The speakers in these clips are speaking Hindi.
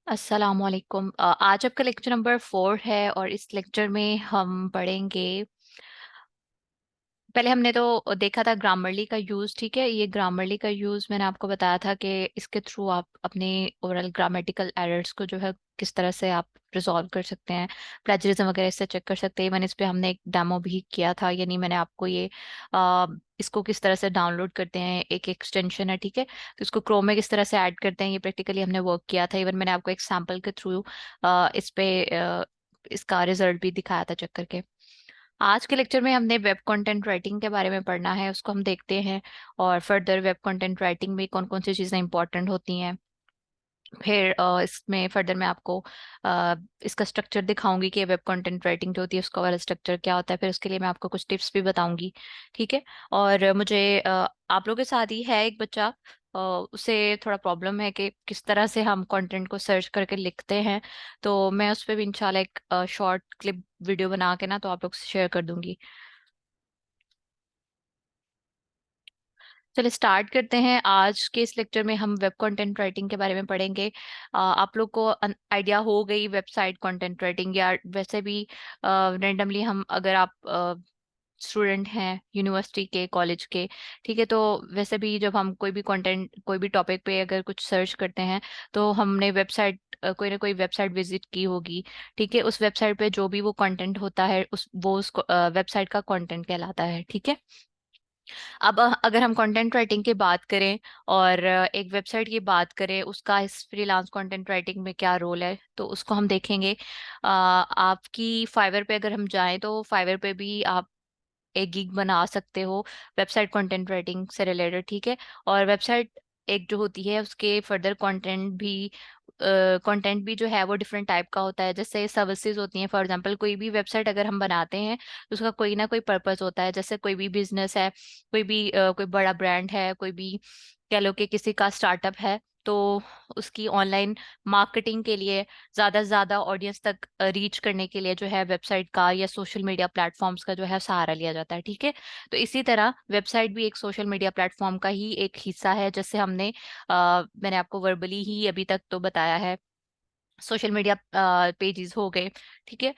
अस्सलामुअलैकुम। आज आपका लेक्चर नंबर 4 है और इस लेक्चर में हम पढ़ेंगे। पहले हमने तो देखा था ग्रामरली का यूज। ठीक है, ये ग्रामरली का यूज मैंने आपको बताया था कि इसके थ्रू आप अपने ओवरऑल ग्रामेटिकल एरर्स को जो है किस तरह से आप रिजॉल्व कर सकते हैं, प्लेजरिज्म वगैरह इससे चेक कर सकते हैं। मैंने इस पे हमने एक डेमो भी किया था, यानी मैंने आपको ये इसको किस तरह से डाउनलोड करते हैं, एक एक्सटेंशन है। ठीक है, तो इसको क्रोम में किस तरह से ऐड करते हैं, ये प्रैक्टिकली हमने वर्क किया था। इवन मैंने आपको एक सैम्पल के थ्रू इस पे इसका रिजल्ट भी दिखाया था चेक करके। आज के लेक्चर में हमने वेब कंटेंट राइटिंग के बारे में पढ़ना है, उसको हम देखते हैं। और फर्दर वेब कंटेंट राइटिंग में कौन कौन सी चीज़ें इंपॉर्टेंट होती हैं। फिर इसमें फर्दर मैं आपको इसका स्ट्रक्चर दिखाऊंगी कि वेब कंटेंट राइटिंग जो होती है उसका वाला स्ट्रक्चर क्या होता है। फिर उसके लिए मैं आपको कुछ टिप्स भी बताऊंगी। ठीक है। और मुझे आप लोगों के साथ ही है एक बच्चा, उसे थोड़ा प्रॉब्लम है कि किस तरह से हम कंटेंट को सर्च करके लिखते हैं। तो मैं उस पर भी इंशाल्लाह एक शॉर्ट क्लिप वीडियो बना के ना तो आप लोग से शेयर कर दूंगी। चलिए स्टार्ट करते हैं। आज के इस लेक्चर में हम वेब कंटेंट राइटिंग के बारे में पढ़ेंगे। आप लोग को आइडिया हो गई वेबसाइट कंटेंट राइटिंग, या वैसे भी रेंडमली हम, अगर आप स्टूडेंट हैं यूनिवर्सिटी के, कॉलेज के, ठीक है, तो वैसे भी जब हम कोई भी कंटेंट कोई भी टॉपिक पे अगर कुछ सर्च करते हैं तो हमने वेबसाइट कोई ना कोई वेबसाइट विजिट की होगी। ठीक है, उस वेबसाइट पे जो भी वो कंटेंट होता है उस वेबसाइट का कंटेंट कहलाता है। ठीक है। अब अगर हम कंटेंट राइटिंग की बात करें और एक वेबसाइट की बात करें, उसका इस फ्रीलांस कंटेंट राइटिंग में क्या रोल है, तो उसको हम देखेंगे। आपकी फाइवर पे अगर हम जाएं तो फाइवर पे भी आप एक गिग बना सकते हो वेबसाइट कंटेंट राइटिंग से रिलेटेड। ठीक है। और वेबसाइट एक जो होती है उसके फर्दर कंटेंट भी जो है वो डिफरेंट टाइप का होता है। जैसे सर्विसेज होती हैं, फॉर एग्जांपल कोई भी वेबसाइट अगर हम बनाते हैं तो उसका कोई ना कोई पर्पस होता है। जैसे कोई भी बिजनेस है, कोई बड़ा ब्रांड है, कोई भी कह लो कि किसी का स्टार्टअप है, तो उसकी ऑनलाइन मार्केटिंग के लिए, ज्यादा से ज्यादा ऑडियंस तक रीच करने के लिए जो है वेबसाइट का या सोशल मीडिया प्लेटफॉर्म्स का जो है सहारा लिया जाता है। ठीक है। तो इसी तरह वेबसाइट भी एक सोशल मीडिया प्लेटफॉर्म का ही एक हिस्सा है। जैसे मैंने आपको वर्बली ही अभी तक तो बताया है, सोशल मीडिया पेजेस हो गए। ठीक है,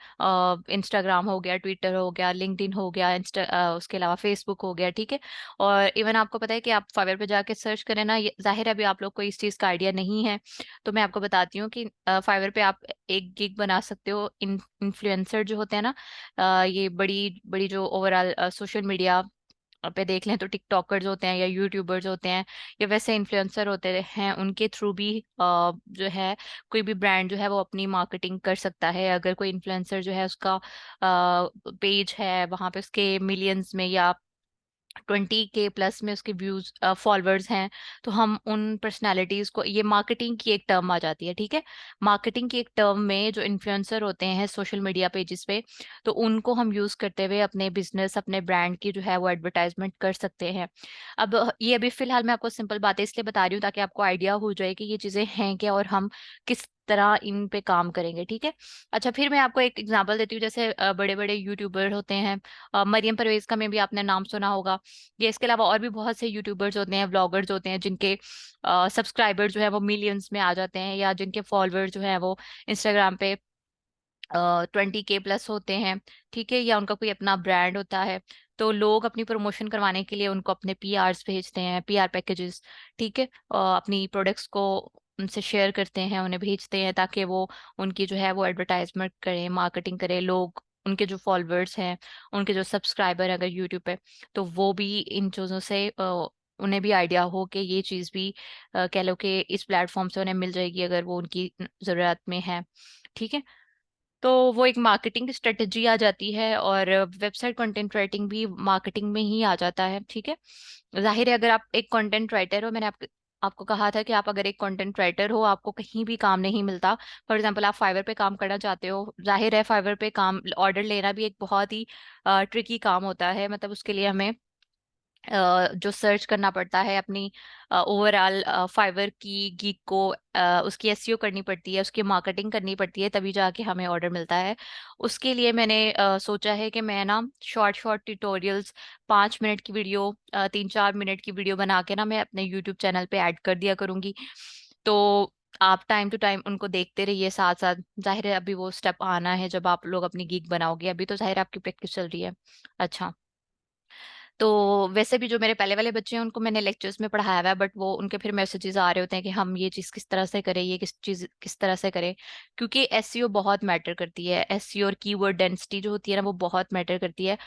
इंस्टाग्राम हो गया, ट्विटर हो गया, लिंक्डइन हो गया, उसके अलावा फेसबुक हो गया। ठीक है। और इवन आपको पता है कि आप फाइवर पे जाके सर्च करें ना, जाहिर है अभी आप लोग को इस चीज़ का आइडिया नहीं है, तो मैं आपको बताती हूँ कि फाइवर पे आप एक गिग बना सकते हो। इन्फ्लुएंसर जो होते हैं ना, ये बड़ी बड़ी जो ओवरऑल सोशल मीडिया पे देख लें तो टिकटॉकर्स होते हैं या यूट्यूबर्स होते हैं या वैसे इन्फ्लुएंसर होते हैं, उनके थ्रू भी जो है कोई भी ब्रांड जो है वो अपनी मार्केटिंग कर सकता है। अगर कोई इन्फ्लुएंसर जो है उसका पेज है, वहां पे उसके मिलियंस में या 20K+ में उसके व्यूज फॉलोअर्स हैं, तो हम उन पर्सनालिटीज को, ये मार्केटिंग की एक टर्म आ जाती है। ठीक है, मार्केटिंग की एक टर्म में जो इन्फ्लुएंसर होते हैं सोशल मीडिया पेजेस पे, तो उनको हम यूज करते हुए अपने बिजनेस, अपने ब्रांड की जो है वो एडवर्टाइजमेंट कर सकते हैं। अब ये अभी फिलहाल मैं आपको सिंपल बातें इसलिए बता रही हूँ ताकि आपको आइडिया हो जाए कि ये चीजें हैं क्या और हम किस तरह इन पे काम करेंगे। ठीक है। अच्छा, फिर मैं आपको एक एग्जांपल देती हूँ। जैसे बड़े बड़े यूट्यूबर होते हैं, मरियम परवेज का में भी आपने नाम सुना होगा। ये इसके अलावा और भी बहुत से यूट्यूबर्स होते हैं, व्लॉगर्स होते हैं, जिनके सब्सक्राइबर जो है वो मिलियंस में आ जाते हैं, या जिनके फॉलोअर जो है वो इंस्टाग्राम पे 20K+ होते हैं। ठीक है, या उनका कोई अपना ब्रांड होता है, तो लोग अपनी प्रमोशन करवाने के लिए उनको अपने PRs भेजते हैं, PR पैकेजेस। ठीक है, अपनी प्रोडक्ट्स को उनसे शेयर करते हैं, उन्हें भेजते हैं ताकि वो उनकी जो है वो एडवर्टाइजमेंट करें, मार्केटिंग करें। लोग, उनके जो फॉलोअर्स हैं, उनके जो सब्सक्राइबर अगर यूट्यूब पे, तो वो भी इन चीज़ों से उन्हें भी आइडिया हो कि ये चीज़ भी कह लो कि इस प्लेटफॉर्म से उन्हें मिल जाएगी अगर वो उनकी ज़रूरत में है। ठीक है, तो वो एक मार्केटिंग स्ट्रेटजी आ जाती है, और वेबसाइट कंटेंट राइटिंग भी मार्केटिंग में ही आ जाता है। ठीक है, जाहिर है अगर आप एक कंटेंट राइटर हो, मैंने आपको कहा था कि आप अगर एक कंटेंट राइटर हो, आपको कहीं भी काम नहीं मिलता। फॉर एग्जांपल आप फाइवर पे काम करना चाहते हो, जाहिर है फाइवर पे काम ऑर्डर लेना भी एक बहुत ही ट्रिकी काम होता है। मतलब उसके लिए हमें जो सर्च करना पड़ता है, अपनी ओवरऑल फाइवर की गीक को उसकी एसईओ करनी पड़ती है, उसकी मार्केटिंग करनी पड़ती है, तभी जाके हमें ऑर्डर मिलता है। उसके लिए मैंने सोचा है कि मैं ना शॉर्ट शॉर्ट ट्यूटोरियल्स, 5 मिनट की वीडियो, 3-4 मिनट की वीडियो बना के ना मैं अपने यूट्यूब चैनल पे ऐड कर दिया करूंगी। तो आप टाइम टू टाइम उनको देखते रहिए साथ साथ। जाहिर है अभी वो स्टेप आना है जब आप लोग अपनी गिग बनाओगे, अभी तो जाहिर है आपकी प्रैक्टिस चल रही है। अच्छा, तो वैसे भी जो मेरे पहले वाले बच्चे हैं उनको मैंने लेक्चर्स में पढ़ाया हुआ है, बट वो उनके फिर मैसेजेस आ रहे होते हैं कि हम ये चीज़ किस तरह से करें, ये किस चीज़ किस तरह से करें। क्योंकि एसईओ बहुत मैटर करती है, एसईओ और कीवर्ड डेंसिटी जो होती है ना वो बहुत मैटर करती है।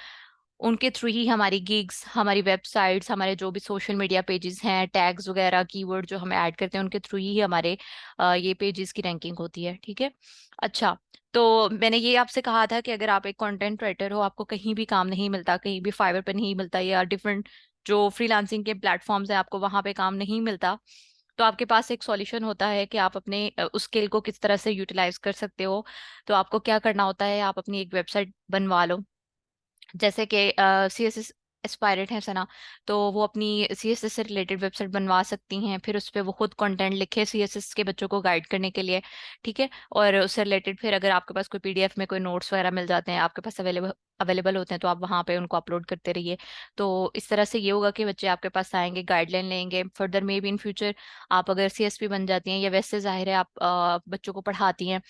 उनके थ्रू ही हमारी गिग्स, हमारी वेबसाइट्स, हमारे जो भी सोशल मीडिया पेजेस हैं, टैग्स वगैरह, कीवर्ड जो हम ऐड करते हैं उनके थ्रू ही हमारे ये पेजेस की रैंकिंग होती है। ठीक है। अच्छा, तो मैंने ये आपसे कहा था कि अगर आप एक कंटेंट राइटर हो, आपको कहीं भी काम नहीं मिलता, कहीं भी फाइवर पे नहीं मिलता, या डिफरेंट जो फ्रीलांसिंग के प्लेटफॉर्म्स हैं आपको वहां पे काम नहीं मिलता, तो आपके पास एक सॉल्यूशन होता है कि आप अपने उस स्किल को किस तरह से यूटिलाइज कर सकते हो। तो आपको क्या करना होता है, आप अपनी एक वेबसाइट बनवा लो। जैसे कि सी एस एस एस्पायरेट है सना, तो वो अपनी सी एस एस से रिलेटेड वेबसाइट बनवा सकती हैं, फिर उस पर वो खुद कंटेंट लिखे सी एस एस के बच्चों को गाइड करने के लिए। ठीक है। और उससे रिलेटेड फिर अगर आपके पास कोई पीडीएफ में कोई नोट्स वगैरह मिल जाते हैं, आपके पास अवेलेबल अवेलेबल होते हैं, तो आप वहाँ पे उनको अपलोड करते रहिए। तो इस तरह से ये होगा कि बच्चे आपके पास आएंगे, गाइडलाइन लेंगे, फर्दर में भी इन फ्यूचर आप अगर सीएसपी बन जाती हैं, या वैसे जाहिर है आप बच्चों को पढ़ाती हैं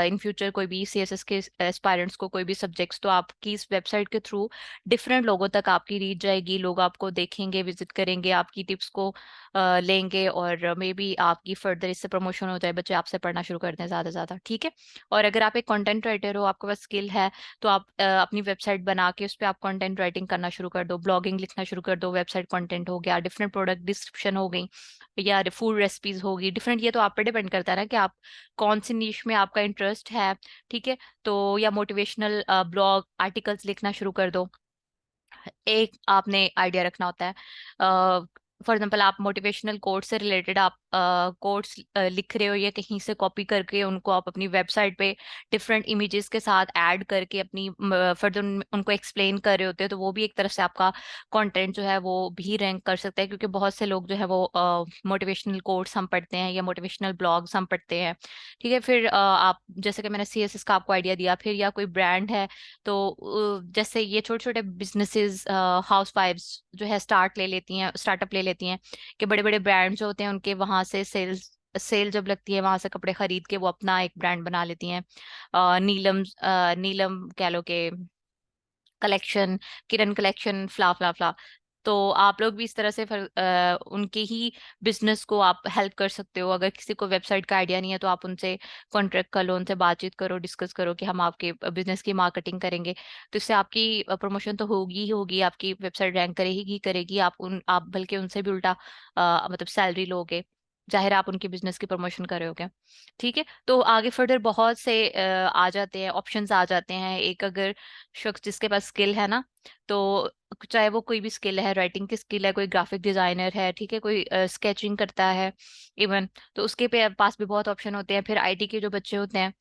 इन फ्यूचर, कोई भी सीएसएस के एस्पायरेंट्स को कोई भी सब्जेक्ट्स, तो आपकी इस वेबसाइट के थ्रू डिफरेंट लोगों तक आपकी रीच जाएगी, लोग आपको देखेंगे, विजिट करेंगे, आपकी टिप्स को लेंगे, और मे बी आपकी फर्दर इससे प्रमोशन हो जाए, बच्चे आपसे पढ़ना शुरू कर दें ज़्यादा से ज़्यादा। ठीक है। और अगर आप एक कंटेंट राइटर हो, आपके पास स्किल है, तो आप अपनी वेबसाइट बना के उस पर आप कंटेंट राइटिंग करना शुरू कर दो, ब्लॉगिंग लिखना शुरू कर दो, वेबसाइट कंटेंट हो गया, डिफरेंट प्रोडक्ट डिस्क्रिप्शन हो गई, या फूड रेसिपीज होगी डिफरेंट, ये तो आप पे डिपेंड करता है ना कि आप कौन सी नीश में आपका इंटरेस्ट है। ठीक है। तो या मोटिवेशनल ब्लॉग आर्टिकल्स लिखना शुरू कर दो। एक आपने आइडिया रखना होता है, फॉर एग्जाम्पल आप मोटिवेशनल कोट से रिलेटेड आप कोट्स लिख रहे हो, या कहीं से कॉपी करके उनको आप अपनी वेबसाइट पे डिफरेंट इमेजेस के साथ ऐड करके अपनी फर्दर उनको एक्सप्लेन कर रहे होते हैं, तो वो भी एक तरफ से आपका कंटेंट जो है वो भी रैंक कर सकता है, क्योंकि बहुत से लोग जो है वो मोटिवेशनल कोट्स हम पढ़ते हैं, या मोटिवेशनल ब्लॉग्स हम पढ़ते हैं। ठीक है। फिर आप जैसे कि मैंने सीएसएस का आपको आइडिया दिया, फिर या कोई ब्रांड है, तो जैसे ये छोटे छोटे बिजनेसेस, हाउस वाइफ्स जो है स्टार्टअप ले लेती हैं, कि बड़े बड़े ब्रांड जो होते हैं उनके वहां से सेल जब लगती है, वहां से कपड़े खरीद के वो अपना एक ब्रांड बना लेती हैं। नीलम कह लो के कलेक्शन, किरण कलेक्शन, फ्ला फ्ला फ्ला। तो आप लोग भी इस तरह से उनके ही बिजनेस को आप हेल्प कर सकते हो। अगर किसी को वेबसाइट का आइडिया नहीं है, तो आप उनसे कॉन्ट्रैक्ट कर लो, उनसे बातचीत करो, डिस्कस करो कि हम आपके बिजनेस की मार्केटिंग करेंगे। तो इससे आपकी प्रमोशन तो होगी ही होगी, आपकी वेबसाइट रैंक करेगी ही करेगी, आप बल्कि उनसे भी उल्टा मतलब सैलरी लोगे। जाहिर है आप उनके बिजनेस की प्रमोशन कर रहे होगे। ठीक है। तो आगे फर्दर बहुत से आ जाते हैं, ऑप्शंस आ जाते हैं। एक अगर शख्स जिसके पास स्किल है ना, तो चाहे वो कोई भी स्किल है, राइटिंग की स्किल है, कोई ग्राफिक डिजाइनर है, ठीक है, कोई स्केचिंग करता है इवन, तो उसके पास भी बहुत ऑप्शन होते हैं। फिर आईटी के जो बच्चे होते हैं,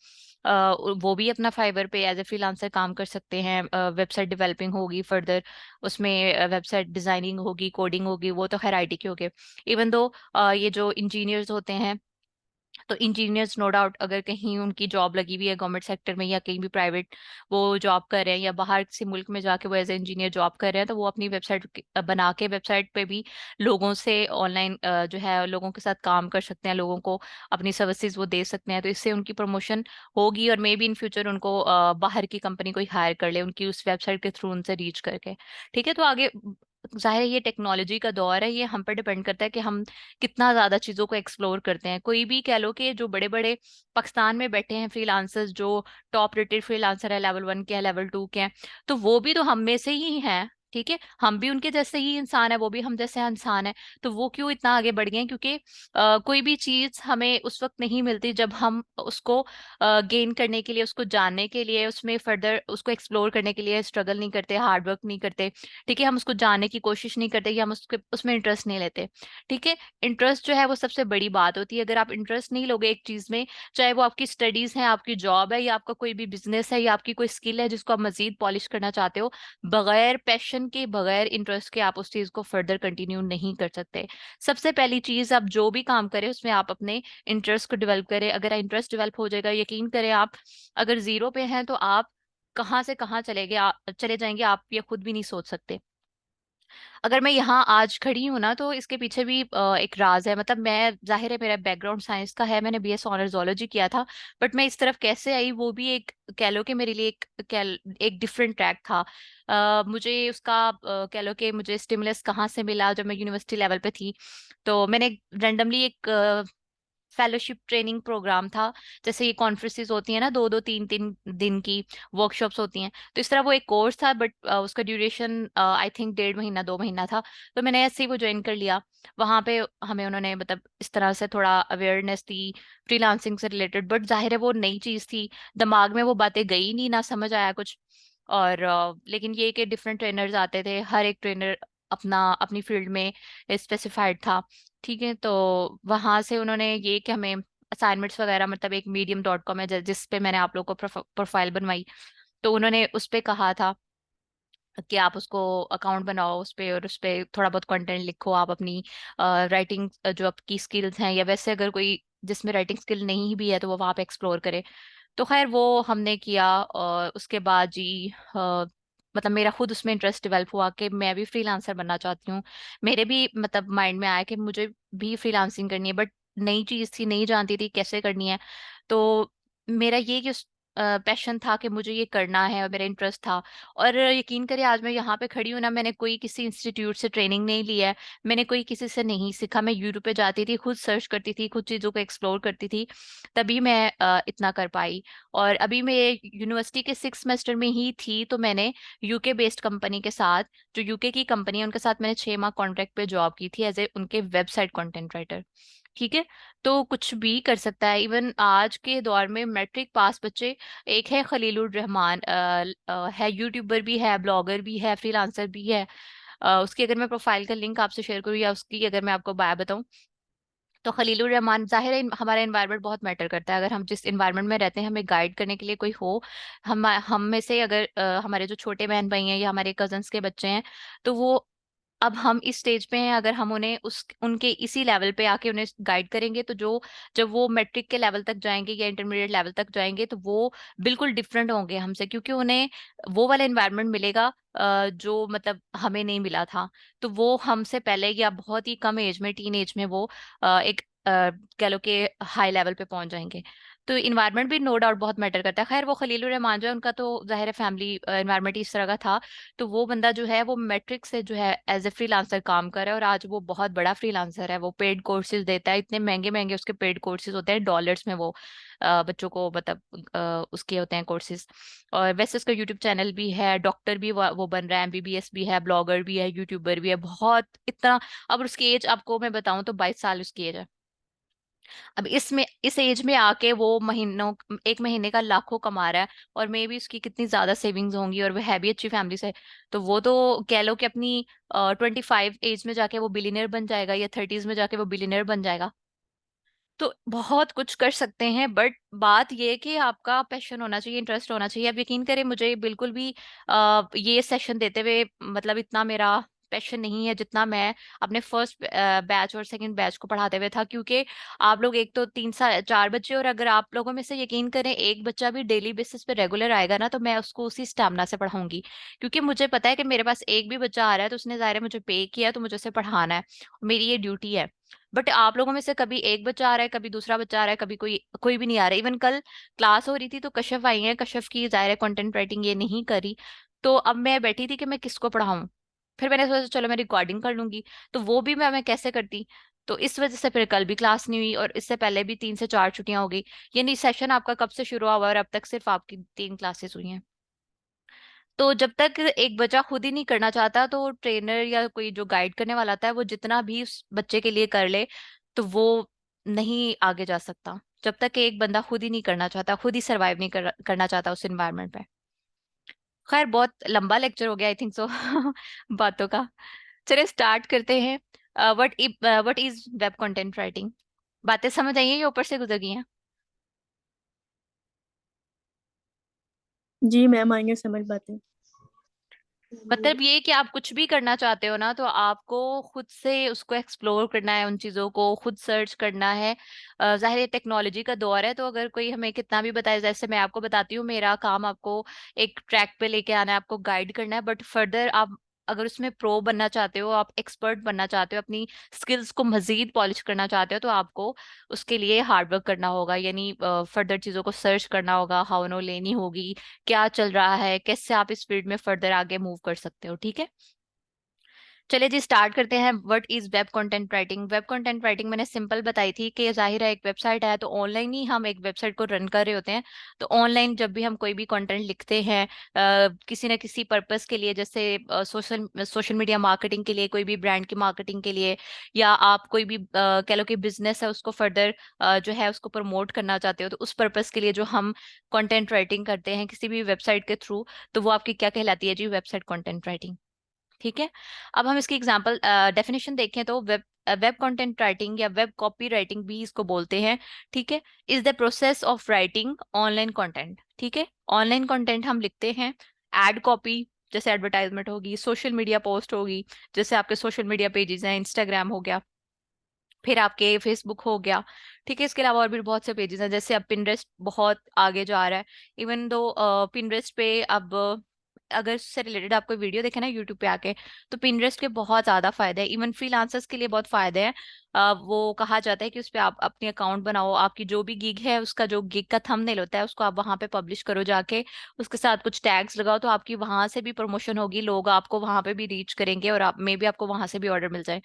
वो भी अपना फाइवर पे एज ए फ्रीलांसर काम कर सकते हैं। वेबसाइट डेवलपिंग होगी फर्दर, उसमें वेबसाइट डिजाइनिंग होगी, कोडिंग होगी, वो तो खैर आईटी के हो गए। इवन दो ये जो इंजीनियर्स होते हैं, तो इंजीनियर्स नो डाउट अगर कहीं उनकी जॉब लगी हुई है गवर्नमेंट सेक्टर में, या कहीं भी प्राइवेट वो जॉब कर रहे हैं, या बाहर किसी मुल्क में जाके वो एज ए इंजीनियर जॉब कर रहे हैं, तो वो अपनी वेबसाइट बना के वेबसाइट पे भी लोगों से ऑनलाइन जो है लोगों के साथ काम कर सकते हैं, लोगों को अपनी सर्विसेज वो दे सकते हैं। तो इससे उनकी प्रमोशन होगी, और मे बी इन फ्यूचर उनको बाहर की कंपनी कोई हायर कर ले उनकी उस वेबसाइट के थ्रू उनसे रीच करके। ठीक है। तो आगे जाहिर है ये टेक्नोलॉजी का दौर है, ये हम पर डिपेंड करता है कि हम कितना ज्यादा चीजों को एक्सप्लोर करते हैं। कोई भी कह लो कि जो बड़े बड़े पाकिस्तान में बैठे हैं फ्रीलांसर्स, जो टॉप रेटेड फ्रीलांसर है, लेवल 1 के हैं, लेवल 2 के हैं, तो वो भी तो हम में से ही हैं। ठीक है। हम भी उनके जैसे ही इंसान है, वो भी हम जैसे इंसान है। तो वो क्यों इतना आगे बढ़ गए हैं? क्योंकि कोई भी चीज हमें उस वक्त नहीं मिलती जब हम उसको गेन करने के लिए, उसको जानने के लिए, उसमें फर्दर उसको एक्सप्लोर करने के लिए स्ट्रगल नहीं करते, हार्ड वर्क नहीं करते। ठीक है। हम उसको जानने की कोशिश नहीं करते, या हम उसके उसमें इंटरेस्ट नहीं लेते। ठीक है। इंटरेस्ट जो है वो सबसे बड़ी बात होती है। अगर आप इंटरेस्ट नहीं लोगे एक चीज में, चाहे वो आपकी स्टडीज है, आपकी जॉब है, या आपका कोई भी बिजनेस है, या आपकी कोई स्किल है जिसको आप मजीद पॉलिश करना चाहते हो, बगैर पैशन के, बगैर इंटरेस्ट के आप उस चीज को फर्दर कंटिन्यू नहीं कर सकते। सबसे पहली चीज, आप जो भी काम करें उसमें आप अपने इंटरेस्ट को डेवलप करें। अगर इंटरेस्ट डेवलप हो जाएगा, यकीन करें आप अगर जीरो पे हैं तो आप कहाँ से कहाँ चले जाएंगे आप ये खुद भी नहीं सोच सकते। अगर मैं यहाँ आज खड़ी हूँ ना, तो इसके पीछे भी एक राज है। मतलब मैं, जाहिर है मेरा बैकग्राउंड साइंस का है, मैंने बीएस ऑनर्स जोलॉजी किया था, बट मैं इस तरफ कैसे आई वो भी एक, कह लो कि मेरे लिए एक डिफरेंट ट्रैक था। मुझे उसका कह लो कि मुझे स्टिमुलस कहाँ से मिला, जब मैं यूनिवर्सिटी लेवल पे थी तो मैंने रैंडमली एक फेलोशिप ट्रेनिंग प्रोग्राम था। जैसे ये कॉन्फ्रेंसेस होती हैं ना, 2 2 3 3 दिन की वर्कशॉप्स होती हैं, तो इस तरह वो एक कोर्स था, बट उसका ड्यूरेशन आई थिंक 1.5 महीना 2 महीना था। तो मैंने ऐसे ही वो ज्वाइन कर लिया। वहां पे हमें उन्होंने मतलब इस तरह से थोड़ा अवेयरनेस दी फ्रीलांसिंग से रिलेटेड, बट जाहिर है वो नई चीज थी, दिमाग में वो बातें गई नहीं, ना समझ आया कुछ। और लेकिन ये कि डिफरेंट ट्रेनर्स आते थे, हर एक ट्रेनर अपना अपनी फील्ड में स्पेसिफाइड था। ठीक है, तो वहां से उन्होंने ये कि हमें असाइनमेंट्स वगैरह, मतलब एक medium.com है जिस पे मैंने आप लोग को प्रोफाइल बनवाई, तो उन्होंने उस पे कहा था कि आप उसको अकाउंट बनाओ उस पे, और उस पे थोड़ा बहुत कंटेंट लिखो, आप अपनी राइटिंग जो आपकी स्किल्स हैं, या वैसे अगर कोई जिसमें राइटिंग स्किल नहीं भी है तो वो वहाँ पे एक्सप्लोर करे। तो खैर वो हमने किया, और उसके बाद जी मतलब मेरा खुद उसमें इंटरेस्ट डेवलप हुआ कि मैं भी फ्रीलांसर बनना चाहती हूँ। मेरे भी मतलब माइंड में आया कि मुझे भी फ्रीलांसिंग करनी है, बट नई चीज़ थी, नहीं जानती थी कैसे करनी है। तो मेरा ये कि पैशन था कि मुझे ये करना है, और मेरा इंटरेस्ट था। और यकीन करिए आज मैं यहाँ पे खड़ी हूँ ना, मैंने कोई किसी इंस्टीट्यूट से ट्रेनिंग नहीं ली है, मैंने कोई किसी से नहीं सीखा। मैं यूट्यूब पे जाती थी, खुद सर्च करती थी, खुद चीज़ों को एक्सप्लोर करती थी, तभी मैं इतना कर पाई। और अभी मैं यूनिवर्सिटी के 6 सेमेस्टर में ही थी, तो मैंने यूके बेस्ड कंपनी के साथ, जो यूके की कंपनी है, उनके साथ मैंने 6 माह कॉन्ट्रैक्ट पे जॉब की थी एज ए उनके वेबसाइट कंटेंट राइटर। ठीक है, तो कुछ भी कर सकता है। इवन आज के दौर में मैट्रिक पास बच्चे, एक है खलीलुर रहमान, है यूट्यूबर भी है, ब्लॉगर भी है, फ्रीलांसर भी है। उसकी अगर मैं प्रोफाइल का लिंक आपसे शेयर करूँ, या उसकी अगर मैं आपको बाय बताऊं, तो खलीलुर रहमान, जाहिर है हमारा एनवायरनमेंट बहुत मैटर करता है। अगर हम जिस एनवायरनमेंट में रहते हैं, हमें गाइड करने के लिए कोई हो, हम में से अगर हमारे जो छोटे बहन भाई हैं या हमारे कजन्स के बच्चे हैं, तो वो, अब हम इस स्टेज पे हैं, अगर हम उन्हें उस उनके इसी लेवल पे आके उन्हें गाइड करेंगे, तो जो जब वो मैट्रिक के लेवल तक जाएंगे या इंटरमीडिएट लेवल तक जाएंगे, तो वो बिल्कुल डिफरेंट होंगे हमसे, क्योंकि उन्हें वो वाला एनवायरनमेंट मिलेगा जो मतलब हमें नहीं मिला था। तो वो हमसे पहले या बहुत ही कम एज में, टीन एज में वो एक कह लो कि हाई लेवल पे पहुंच जाएंगे। तो इन्वायरमेंट भी नो डाउट बहुत मैटर करता है। खैर वो खलीलुर रहमान जो है, उनका तो जाहिर है फैमिली एनवायरमेंट इस तरह का था। तो वो बंदा जो है वो मैट्रिक से जो है एज ए फ्रीलांसर काम कर रहा है, और आज वो बहुत बड़ा फ्रीलांसर है। वो पेड कोर्सेज देता है, इतने महंगे महंगे उसके पेड कोर्सेज होते हैं, डॉलर्स में वो बच्चों को मतलब उसके होते हैं कोर्सेज। और वैसे उसका यूट्यूब चैनल भी है, डॉक्टर भी वो बन रहा है, एमबीबीएस भी है, ब्लॉगर भी है, यूट्यूबर भी है, बहुत इतना। अब उसकी एज आपको मैं बताऊं तो 22 साल उसकी एज है। अब इसमें इस एज में आके वो महीनों, एक महीने का लाखों कमा रहा है, और मे भी उसकी कितनी ज्यादा सेविंग्स होंगी, और वह है भी अच्छी फैमिली से। तो वो तो कह लो कि अपनी 25 एज में जाके वो बिलीनियर बन जाएगा, या 30s में जाके वो बिलीनियर बन जाएगा। तो बहुत कुछ कर सकते हैं, बट बात ये है कि आपका पैशन होना चाहिए, इंटरेस्ट होना चाहिए। अब यकीन करें, मुझे बिल्कुल भी ये सेशन देते हुए मतलब इतना मेरा पैशन नहीं है जितना मैं अपने फर्स्ट बैच और सेकंड बैच को पढ़ाते हुए था। क्योंकि आप लोग एक तो 3 4 बच्चे, और अगर आप लोगों में से यकीन करें एक बच्चा भी डेली बेसिस पे रेगुलर आएगा ना, तो मैं उसको उसी स्टैमिना से पढ़ाऊंगी। क्योंकि मुझे पता है कि मेरे पास एक भी बच्चा आ रहा है तो उसने ज़ाहिर है मुझे पे किया, तो मुझे उसे पढ़ाना है, मेरी ये ड्यूटी है। बट आप लोगों में से कभी एक बच्चा आ रहा है, कभी दूसरा बच्चा आ रहा है, कभी कोई कोई भी नहीं आ रहा। इवन कल क्लास हो रही थी तो कश्यप आई है, कश्यप की जाहिर है कंटेंट राइटिंग ये नहीं करी। तो अब मैं बैठी थी कि मैं किसको पढ़ाऊं। फिर मैंने सोचा चलो मैं रिकॉर्डिंग कर लूंगी। तो वो भी मैं कैसे करती। तो इस वजह से फिर कल भी क्लास नहीं हुई, और इससे पहले भी 3 से 4 छुट्टियां हो गई। यानी सेशन आपका कब से शुरू हुआ और अब तक सिर्फ आपकी 3 क्लासेस हुई हैं। तो जब तक एक बच्चा खुद ही नहीं करना चाहता, तो ट्रेनर या कोई जो गाइड करने वाला आता है, वो जितना भी उस बच्चे के लिए कर ले, तो वो नहीं आगे जा सकता, जब तक कि एक बंदा खुद ही नहीं करना चाहता, खुद ही सरवाइव नहीं करना चाहता उस एनवायरनमेंट पे। खैर बहुत लंबा लेक्चर हो गया आई थिंक सो बातों का। चलिए स्टार्ट करते हैं। What is web content writing? बातें समझ आई हैं या ऊपर से गुजर गई हैं? जी मैम, आएंगे समझ बातें। मतलब ये कि आप कुछ भी करना चाहते हो ना, तो आपको खुद से उसको एक्सप्लोर करना है, उन चीजों को खुद सर्च करना है। जाहिर है टेक्नोलॉजी का दौर है, तो अगर कोई हमें कितना भी बताए, जैसे मैं आपको बताती हूँ, मेरा काम आपको एक ट्रैक पे लेके आना है, आपको गाइड करना है, बट फर्दर आप अगर उसमें प्रो बनना चाहते हो, आप एक्सपर्ट बनना चाहते हो, अपनी स्किल्स को मजीद पॉलिश करना चाहते हो, तो आपको उसके लिए हार्ड वर्क करना होगा, यानी फर्दर चीज़ों को सर्च करना होगा, हाउ नो लेनी होगी, क्या चल रहा है, कैसे आप इस फील्ड में फर्दर आगे मूव कर सकते हो। ठीक है, चलिए जी स्टार्ट करते हैं। What is web content writing? Web content writing मैंने सिंपल बताई थी कि जाहिर है एक वेबसाइट है, तो ऑनलाइन ही हम एक वेबसाइट को रन कर रहे होते हैं। तो ऑनलाइन जब भी हम कोई भी कंटेंट लिखते हैं किसी न किसी पर्पस के लिए, जैसे सोशल सोशल मीडिया मार्केटिंग के लिए, कोई भी ब्रांड की मार्केटिंग के लिए, या आप कोई भी कह लो कि बिजनेस है उसको फर्दर जो है उसको प्रमोट करना चाहते हो, तो उस पर्पस के लिए जो हम कंटेंट राइटिंग करते हैं किसी भी वेबसाइट के थ्रू, तो वो आपकी क्या कहलाती है जी? Website content writing. ठीक है, अब हम इसकी एग्जांपल डेफिनेशन देखें तो वेब कंटेंट राइटिंग या वेब कॉपी राइटिंग भी इसको बोलते हैं। ठीक है, is the process of writing online content. ठीक है, ऑनलाइन कंटेंट हम लिखते हैं। एड कॉपी, जैसे एडवर्टाइजमेंट होगी, सोशल मीडिया पोस्ट होगी, जैसे आपके सोशल मीडिया पेजेस हैं, इंस्टाग्राम हो गया, फिर आपके फेसबुक हो गया। ठीक है, इसके अलावा और भी बहुत से पेजेस हैं, जैसे अब पिनरेस्ट बहुत आगे जा रहा है। इवन दो पिनरेस्ट पे अब अगर इससे रिलेटेड आप कोई वीडियो देखे ना यूट्यूब पे आके, तो पिनरेस्ट के बहुत ज्यादा फायदे हैं, इवन फ्रीलांसर्स के लिए बहुत फायदे हैं। वो कहा जाता है कि उस पे आप अपनी अकाउंट बनाओ, आपकी जो भी गिग है उसका जो गिग का थंबनेल होता है उसको आप वहां पे पब्लिश करो जाके, उसके साथ कुछ टैग्स लगाओ, तो आपकी वहां से भी प्रमोशन होगी, लोग आपको वहां पे भी रीच करेंगे और आप मे भी आपको वहां से भी ऑर्डर मिल जाए।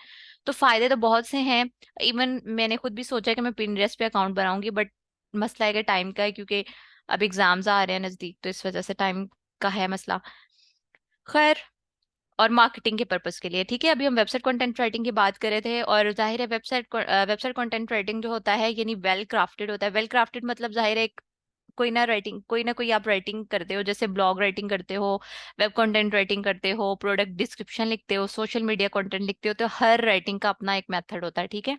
तो फायदे तो बहुत से हैं। इवन मैंने खुद भी सोचा कि मैं पिनरेस्ट पे अकाउंट बनाऊंगी, बट मसला है कि टाइम का है, क्योंकि अब एग्जाम्स आ रहे हैं नजदीक, तो इस वजह से टाइम का है मसला। खैर, और मार्केटिंग के पर्पस के लिए, ठीक है, अभी हम वेबसाइट कंटेंट राइटिंग की बात कर रहे थे, और जाहिर है वेबसाइट कंटेंट राइटिंग जो होता है यानी वेल क्राफ्टेड होता है। वेल क्राफ्टेड मतलब जाहिर है कोई ना कोई आप राइटिंग करते हो, जैसे ब्लॉग राइटिंग करते हो, वेब कंटेंट राइटिंग करते हो, प्रोडक्ट डिस्क्रिप्शन लिखते हो, सोशल मीडिया कंटेंट लिखते हो, तो हर राइटिंग का अपना एक मेथड होता है। ठीक है,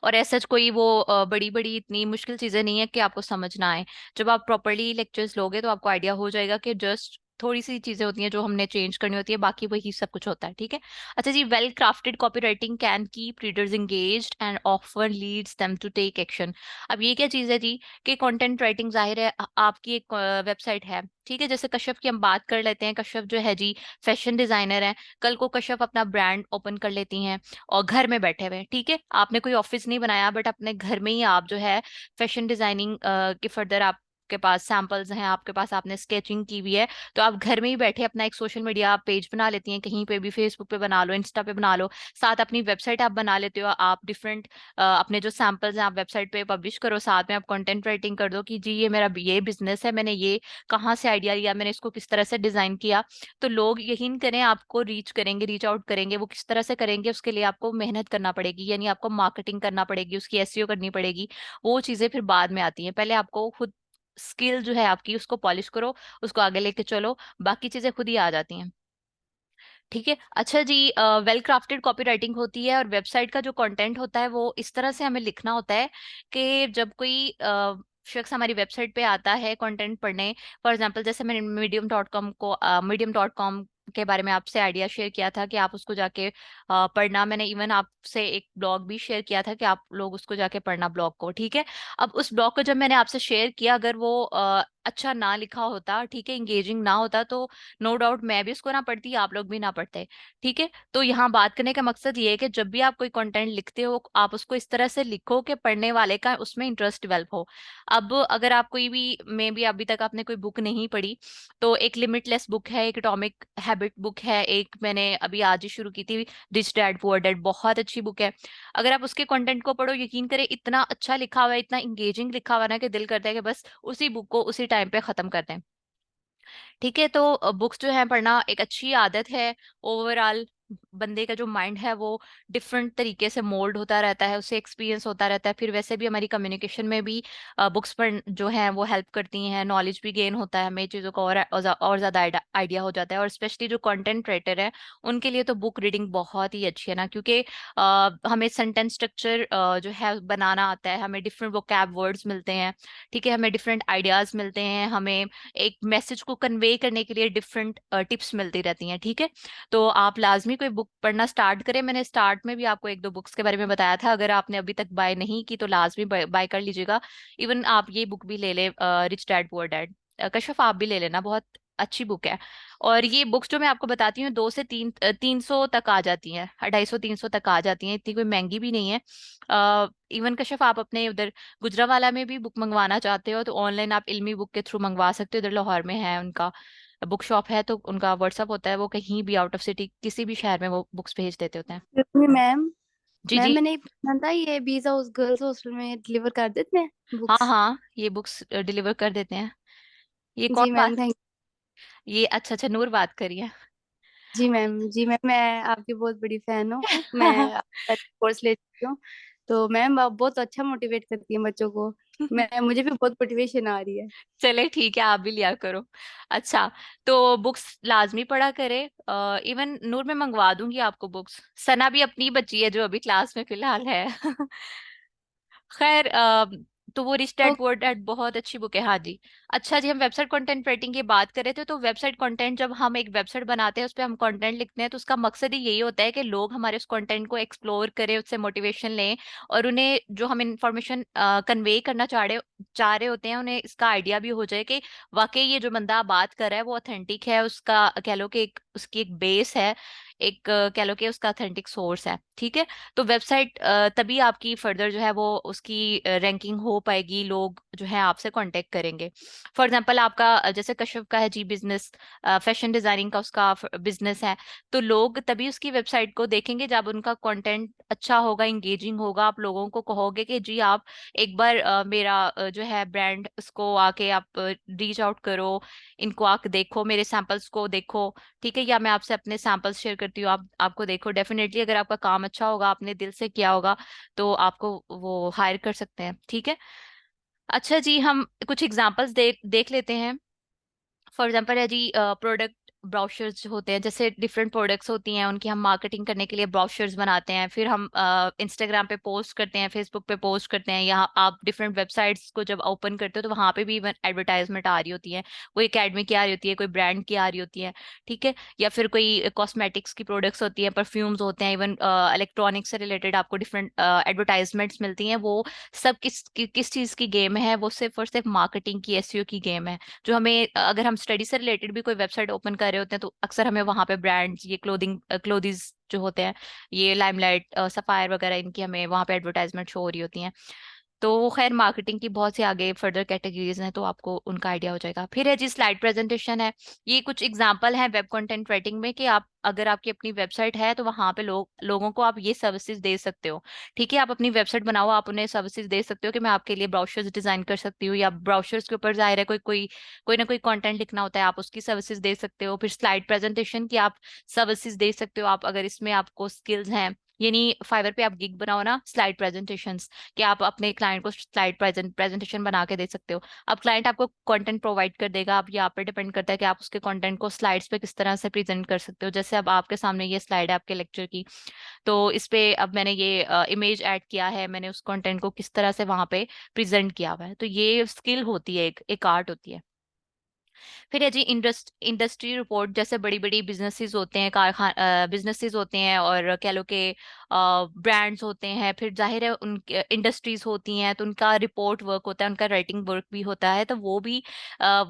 और ऐसा कोई वो बड़ी बड़ी इतनी मुश्किल चीजें नहीं है कि आपको समझ ना आए। जब आप प्रॉपरली लेक्चर्स लोगे तो आपको आइडिया हो जाएगा कि जस्ट थोड़ी सी चीजें होती हैं जो हमने चेंज करनी होती है, बाकी वही सब कुछ होता है। ठीक है, अच्छा जी, well crafted copy writing can keep readers engaged and offer leads them to take action. अब ये क्या चीज है जी? कि कंटेंट राइटिंग जाहिर है आपकी एक वेबसाइट है, ठीक है, जैसे कश्यप की हम बात कर लेते हैं। कश्यप जो है जी फैशन डिजाइनर है, कल को कश्यप अपना ब्रांड ओपन कर लेती हैं और घर में बैठे हुए हैं। ठीक है, आपने कोई ऑफिस नहीं बनाया, बट अपने घर में ही आप जो है फैशन डिजाइनिंग के फर्दर आपके पास सैंपल्स हैं, आपके पास आपने स्केचिंग की हुई है, तो आप घर में ही बैठे अपना एक सोशल मीडिया पेज बना लेती हैं, कहीं पे भी, फेसबुक पे बना लो, इंस्टा पे बना लो, साथ अपनी वेबसाइट आप बना लेते हो। आप डिफरेंट अपने जो सैंपल्स हैं आप वेबसाइट पे पब्लिश करो, साथ में आप कंटेंट राइटिंग कर दो कि जी ये मेरा ये बिजनेस है, मैंने ये कहाँ से आइडिया लिया, मैंने इसको किस तरह से डिजाइन किया। तो लोग यकीन करें आपको रीच करेंगे, रीच आउट करेंगे। वो किस तरह से करेंगे उसके लिए आपको मेहनत करना पड़ेगी, यानी आपको मार्केटिंग करना पड़ेगी, उसकी एसईओ करनी पड़ेगी। वो चीजें फिर बाद में आती हैं, पहले आपको खुद स्किल जो है आपकी उसको पॉलिश करो, उसको आगे लेके चलो, बाकी चीजें खुद ही आ जाती हैं। ठीक है, अच्छा जी, वेल क्राफ्टेड कॉपी राइटिंग होती है, और वेबसाइट का जो कंटेंट होता है वो इस तरह से हमें लिखना होता है कि जब कोई शख्स हमारी वेबसाइट पे आता है कंटेंट पढ़ने, फॉर एग्जांपल जैसे मैंने मीडियम डॉट कॉम के बारे में आपसे आइडिया शेयर किया था कि आप उसको जाके पढ़ना। मैंने इवन आपसे एक ब्लॉग भी शेयर किया था कि आप लोग उसको जाके पढ़ना ब्लॉग को। ठीक है, अब उस ब्लॉग को जब मैंने आपसे शेयर किया, अगर वो अच्छा ना लिखा होता, ठीक है, इंगेजिंग ना होता, तो नो डाउट मैं भी उसको ना पढ़ती, आप लोग भी ना पढ़ते। ठीक है, तो यहाँ बात करने का मकसद ये है कि जब भी आप कोई कंटेंट लिखते हो आप उसको इस तरह से लिखो कि पढ़ने वाले का उसमें इंटरेस्ट डेवलप हो। अब अगर आप कोई भी, मे भी अभी तक आपने कोई बुक नहीं पढ़ी, तो एक लिमिटलेस बुक है, एक एटॉमिक हैबिट बुक है, एक मैंने अभी आज ही शुरू की थी, रिच डैड पुअर डैड, बहुत अच्छी बुक है। अगर आप उसके कंटेंट को पढ़ो, यकीन करें इतना अच्छा लिखा हुआ है, इतना इंगेजिंग लिखा हुआ है ना, कि दिल करता है कि बस उसी बुक को उसी टाइम पे खत्म कर दें। ठीक है, तो बुक्स जो है पढ़ना एक अच्छी आदत है। ओवरऑल बंदे का जो माइंड है वो डिफरेंट तरीके से मोल्ड होता रहता है, उससे एक्सपीरियंस होता रहता है, फिर वैसे भी हमारी कम्युनिकेशन में भी बुक्स पढ़ जो है वो हेल्प करती हैं, नॉलेज भी गेन होता है, हमें चीज़ों का और ज़्यादा आइडिया हो जाता है। और स्पेशली जो कंटेंट राइटर है उनके लिए तो बुक रीडिंग बहुत ही अच्छी है ना, क्योंकि हमें सेंटेंस स्ट्रक्चर जो है बनाना आता है, हमें डिफरेंट वोकैब वर्ड्स मिलते हैं। ठीक है, हमें डिफरेंट आइडियाज मिलते हैं, हमें एक मैसेज को कन्वे करने के लिए डिफरेंट टिप्स मिलती रहती हैं। ठीक है, तो आप लाजमी कोई बुक पढ़ना स्टार्ट करें। मैंने स्टार्ट में भी आपको एक दो बुक्स के बारे में बताया था, अगर आपने अभी तक बाय नहीं की तो लाजमी बाय कर लीजिएगा। इवन आप ये बुक भी ले ले, rich dad poor dad, Kashyap आप भी ले लेना, बहुत अच्छी बुक है। और ये बुक्स जो मैं आपको बताती हूँ 2 से 300 तक आ जाती हैं, 250-300 तक आ जाती हैं, इतनी कोई महंगी भी नहीं है। इवन कश्यप आप अपने उधर गुजरावाला में भी बुक मंगवाना चाहते हो तो ऑनलाइन आप इल्मी बुक के थ्रू मंगवा सकते हो, इधर लाहौर में है उनका बुक शॉप है, तो उनका व्हाट्सअप होता है, वो कहीं भी आउट ऑफ सिटी किसी भी शहर में वो बुक्स भेज देते होते हैं। मैम, जी मैम जी। मैंने सुना था ये बीज हाउस गर्ल्स हॉस्टल में डिलीवर कर देते हैं हाँ बुक्स। हाँ, ये बुक्स डिलीवर कर देते हैं। ये कौन जी बात, मैम, थैंक। ये अच्छा अच्छा नूर बात करिए। जी मैम, जी मैम, मैं आपकी बहुत बड़ी फैन हूँ। मैं आपका कोर्स ले चुकी हूँ। तो मैम आप बहुत अच्छा मोटिवेट करती हैं बच्चों को। मैं मुझे भी बहुत मोटिवेशन आ रही है। चले ठीक है, आप भी लिया करो। अच्छा, तो बुक्स लाजमी पढ़ा करे। इवन नूर मैं मंगवा दूंगी आपको बुक्स, सना भी अपनी बच्ची है जो अभी क्लास में फिलहाल है। खैर तो वो रिच तो डैड पुअर डैड बहुत अच्छी बुक है। हाँ जी। अच्छा जी, हम वेबसाइट कंटेंट राइटिंग की बात कर रहे थे, तो वेबसाइट कंटेंट जब हम एक वेबसाइट बनाते हैं उस पर हम कंटेंट लिखते हैं तो उसका मकसद ही यही होता है कि लोग हमारे उस कंटेंट को एक्सप्लोर करें, उससे मोटिवेशन लें, और उन्हें जो हम इंफॉर्मेशन कन्वे करना चाह रहे होते हैं उन्हें इसका आइडिया भी हो जाए कि वाकई ये जो बंदा बात कर रहा है वो ऑथेंटिक है, उसका कह लो कि उसकी एक बेस है, एक कह लो कि उसका ऑथेंटिक सोर्स है। ठीक है। तो वेबसाइट तभी आपकी फर्दर जो है वो उसकी रैंकिंग हो पाएगी, लोग जो है आपसे कांटेक्ट करेंगे। फॉर एग्जांपल आपका जैसे कश्यप का है जी बिजनेस, फैशन डिजाइनिंग का उसका बिजनेस है, तो लोग तभी उसकी वेबसाइट को देखेंगे जब उनका कंटेंट अच्छा होगा, इंगेजिंग होगा, आप लोगों को कहोगे कि जी आप एक बार मेरा जो है ब्रांड उसको आके आप रीच आउट करो, इनको आके देखो, मेरे सैंपल्स को देखो। ठीक है, या मैं आपसे अपने सैंपल्स शेयर करती हूँ, आप आपको देखो, डेफिनेटली अगर आपका काम अच्छा होगा, आपने दिल से किया होगा, तो आपको वो हायर कर सकते हैं। ठीक है। अच्छा जी, हम कुछ एग्जांपल्स देख लेते हैं। फॉर एग्जाम्पल है जी प्रोडक्ट ब्राउचर्स होते हैं, जैसे डिफरेंट प्रोडक्ट्स होती हैं उनकी हम मार्केटिंग करने के लिए ब्राउचर्स बनाते हैं, फिर हम इंस्टाग्राम पे पोस्ट करते हैं, फेसबुक पे पोस्ट करते हैं, यहाँ आप डिफरेंट वेबसाइट्स को जब ओपन करते हो तो वहाँ पे भी एडवर्टाइजमेंट आ रही होती है, कोई एकेडमी की आ रही होती है, कोई ब्रांड की आ रही होती है। ठीक है। या फिर कोई कॉस्मेटिक्स की प्रोडक्ट्स होती हैं, परफ्यूम्स होते हैं, इवन इलेक्ट्रॉनिक्स से रिलेटेड आपको डिफरेंट एडवर्टाइजमेंट्स मिलती हैं। वो सब किस चीज़ की गेम है, वो सिर्फ और सिर्फ मार्केटिंग की, एसईओ की गेम है। जो हमें अगर हम स्टडी से रिलेटेड भी कोई वेबसाइट ओपन कर रहे होते हैं तो अक्सर हमें वहां पे ब्रांड्स, ये क्लोदिस जो होते हैं, ये लाइमलाइट सफायर वगैरह, इनकी हमें वहां पे एडवर्टाइजमेंट शो हो रही होती हैं। तो वो खैर मार्केटिंग की बहुत सी आगे फर्दर कैटेगरीज हैं, तो आपको उनका आइडिया हो जाएगा। फिर है जी स्लाइड प्रेजेंटेशन है। ये कुछ एग्जांपल है वेब कंटेंट राइटिंग में कि आप अगर आपकी अपनी वेबसाइट है तो वहां पे लोगों को आप ये सर्विसेज दे सकते हो। ठीक है, आप अपनी वेबसाइट बनाओ, आप उन्हें सर्विसेज दे सकते हो कि मैं आपके लिए ब्राउशर्स डिजाइन कर सकती हूँ, या ब्राउशर्स के ऊपर जाहिर है कोई कोई कोई ना कोई कंटेंट लिखना होता है, आप उसकी सर्विसेज दे सकते हो। फिर स्लाइड प्रेजेंटेशन की आप सर्विसेज दे सकते हो, आप अगर इसमें आपको स्किल्स हैं, यानी फाइवर पे आप गिग बनाओ ना स्लाइड प्रेजेंटेशन, कि आप अपने क्लाइंट को स्लाइड प्रेजेंटेशन बना के दे सकते हो। अब क्लाइंट आपको कंटेंट प्रोवाइड कर देगा, अब ये आप पे डिपेंड करता है कि आप उसके कंटेंट को स्लाइड्स पे किस तरह से प्रेजेंट कर सकते हो। जैसे अब आपके सामने ये स्लाइड है आपके लेक्चर की, तो इस पे अब मैंने ये इमेज ऐड किया है, मैंने उस कंटेंट को किस तरह से वहां पे प्रेजेंट किया हुआ है, तो ये स्किल होती है, एक आर्ट होती है। फिर है जी इंडस्ट्री रिपोर्ट, जैसे बड़ी बड़ी बिजनेसेस होते हैं, कारखान बिजनेसेस होते हैं, और कह लो कि ब्रांड्स होते हैं, फिर जाहिर है उनके इंडस्ट्रीज होती हैं, तो उनका रिपोर्ट वर्क होता है, उनका राइटिंग वर्क भी होता है, तो वो भी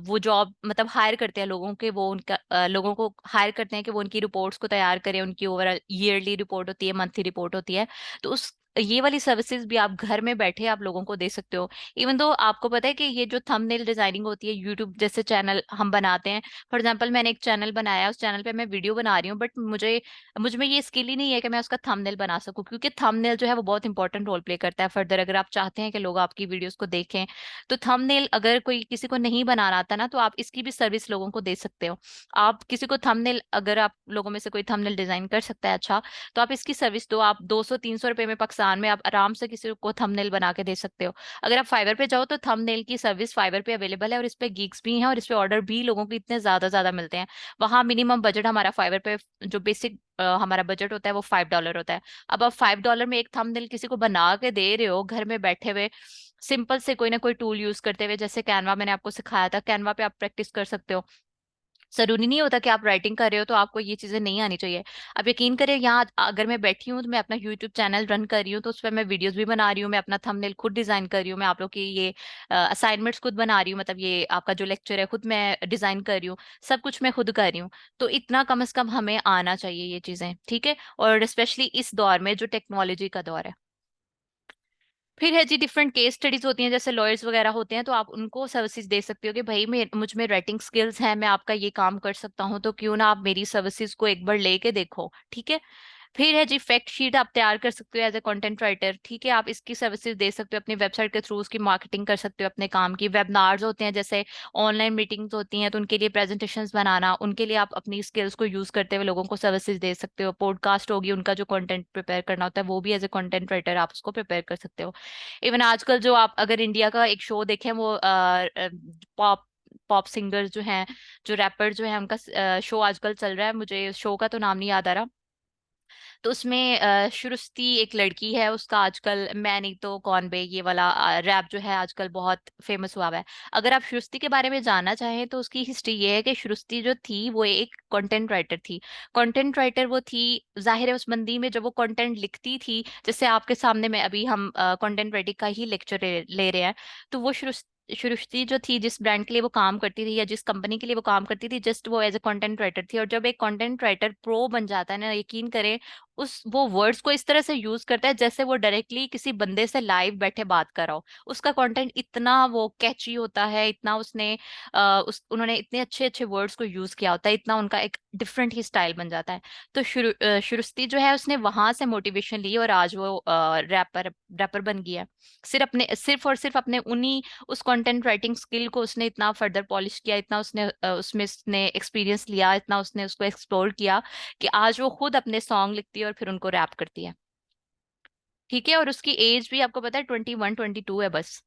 वो जॉब मतलब हायर करते हैं लोगों के, वो उनका लोगों को हायर करते हैं कि वो उनकी रिपोर्ट्स को तैयार करें, उनकी ओवरऑल ईयरली रिपोर्ट होती है, मंथली रिपोर्ट होती है। तो उस ये वाली सर्विसेज भी आप घर में बैठे आप लोगों को दे सकते हो। इवन दो आपको पता है कि ये जो थंबनेल डिजाइनिंग होती है, यूट्यूब जैसे चैनल हम बनाते हैं, फॉर एग्जांपल मैंने एक चैनल बनाया, उस चैनल पे मैं वीडियो बना रही हूँ, बट मुझ में ये स्किल ही नहीं है कि मैं उसका थंबनेल बना सकूं, क्योंकि थंबनेल जो है वो बहुत इंपॉर्टेंट रोल प्ले करता है फर्दर, अगर आप चाहते हैं कि लोग आपकी वीडियोस को देखें। तो थंबनेल अगर कोई किसी को नहीं बनाना आता ना, तो आप इसकी भी सर्विस लोगों को दे सकते हो। आप किसी को थंबनेल, अगर आप लोगों में से कोई थंबनेल डिजाइन कर सकता है अच्छा, तो आप इसकी सर्विस दो, आप 200-300 रुपए में पाकिस्तान में आप आराम से किसी को थंबनेल बना के दे सकते हो। अगर आप फाइवर पे जाओ तो थंबनेल की सर्विस फाइवर पे अवेलेबल है, और इस पे गिग्स भी हैं, और इस पे ऑर्डर भी लोगों को इतने ज्यादा ज्यादा मिलते हैं। वहां मिनिमम बजट हमारा फाइवर पे जो बेसिक हमारा बजट होता है वो $5 होता है। अब आप $5 में एक थंबनेल किसी को बना के दे रहे हो घर में बैठे हुए, सिंपल से कोई ना कोई टूल यूज करते हुए, जैसे कैनवा मैंने आपको सिखाया था, कैनवा पे आप प्रैक्टिस कर सकते हो। जरूरी नहीं होता कि आप राइटिंग कर रहे हो तो आपको ये चीजें नहीं आनी चाहिए। आप यकीन करें, यहाँ अगर मैं बैठी हूँ तो मैं अपना यूट्यूब चैनल रन कर रही हूँ, तो उस पर मैं वीडियोस भी बना रही हूँ, मैं अपना थंबनेल खुद डिजाइन कर रही हूँ, मैं आप लोग की ये असाइनमेंट्स खुद बना रही हूँ, मतलब ये आपका जो लेक्चर है खुद मैं डिजाइन कर रही हूँ, सब कुछ मैं खुद कर रही हूँ। तो इतना कम से कम हमें आना चाहिए ये चीजें, ठीक है। और स्पेशली इस दौर में जो टेक्नोलॉजी का दौर है। फिर है जी, डिफरेंट केस स्टडीज होती हैं, जैसे लॉयर्स वगैरह होते हैं, तो आप उनको सर्विसेज दे सकते हो कि भाई मैं मुझ में राइटिंग स्किल्स हैं, मैं आपका ये काम कर सकता हूँ, तो क्यों ना आप मेरी सर्विसेज को एक बार लेके देखो, ठीक है। फिर है जी, फैक्ट शीट आप तैयार कर सकते हो एज ए कंटेंट राइटर, ठीक है। आप इसकी सर्विसेज दे सकते हो अपनी वेबसाइट के थ्रू, उसकी मार्केटिंग कर सकते हो अपने काम की। वेबिनार्स होते हैं, जैसे ऑनलाइन मीटिंग्स होती हैं, तो उनके लिए प्रेजेंटेशंस बनाना, उनके लिए आप अपनी स्किल्स को यूज करते हुए लोगों को सर्विसेज दे सकते हो। पॉडकास्ट होगी, उनका जो कंटेंट प्रिपेयर करना होता है वो भी एज ए कंटेंट राइटर आप उसको प्रिपेयर कर सकते हो। इवन आजकल जो आप अगर इंडिया का एक शो देखें, वो पॉप पॉप सिंगर जो हैं, जो रैपर जो है, उनका शो आजकल चल रहा है, मुझे शो का तो नाम नहीं याद आ रहा। तो उसमें शुरुस्ती एक लड़की है, उसका आजकल मैं नहीं तो कौन बे ये वाला रैप जो है आजकल बहुत फेमस हुआ हुआ है। अगर आप शुरुस्ती के बारे में जानना चाहें तो उसकी हिस्ट्री ये है कि शुरुस्ती जो थी वो एक कंटेंट राइटर थी। कंटेंट राइटर वो थी, जाहिर है उस बंदी में जब वो कंटेंट लिखती थी, जैसे आपके सामने में अभी हम कंटेंट राइटिंग का ही लेक्चर ले रहे हैं, तो वो शुरुश्री जो थी, जिस ब्रांड के लिए वो काम करती थी या जिस कंपनी के लिए वो काम करती थी, जस्ट वो एज ए कंटेंट राइटर थी। और जब एक कंटेंट राइटर प्रो बन जाता है ना, यकीन करें, उस वो वर्ड्स को इस तरह से यूज करता है जैसे वो डायरेक्टली किसी बंदे से लाइव बैठे बात कर रहा हो। उसका कंटेंट इतना वो कैची होता है, इतना उसने उन्होंने इतने अच्छे अच्छे वर्ड्स को यूज किया होता है, इतना उनका एक डिफरेंट ही स्टाइल बन जाता है। तो शुरुस्ती जो है उसने वहां से मोटिवेशन ली और आज वो रैपर रैपर बन गया है। सिर्फ और सिर्फ अपने उन्हीं उस कंटेंट राइटिंग स्किल को उसने इतना फर्दर पॉलिश किया, इतना उसने उसमें उसने एक्सपीरियंस लिया, इतना उसने उसको एक्सप्लोर किया कि आज वो खुद अपने सॉन्ग लिखती है और फिर उनको रैप करती है, ठीक है। और उसकी एज भी आपको पता है 21-22 है बस।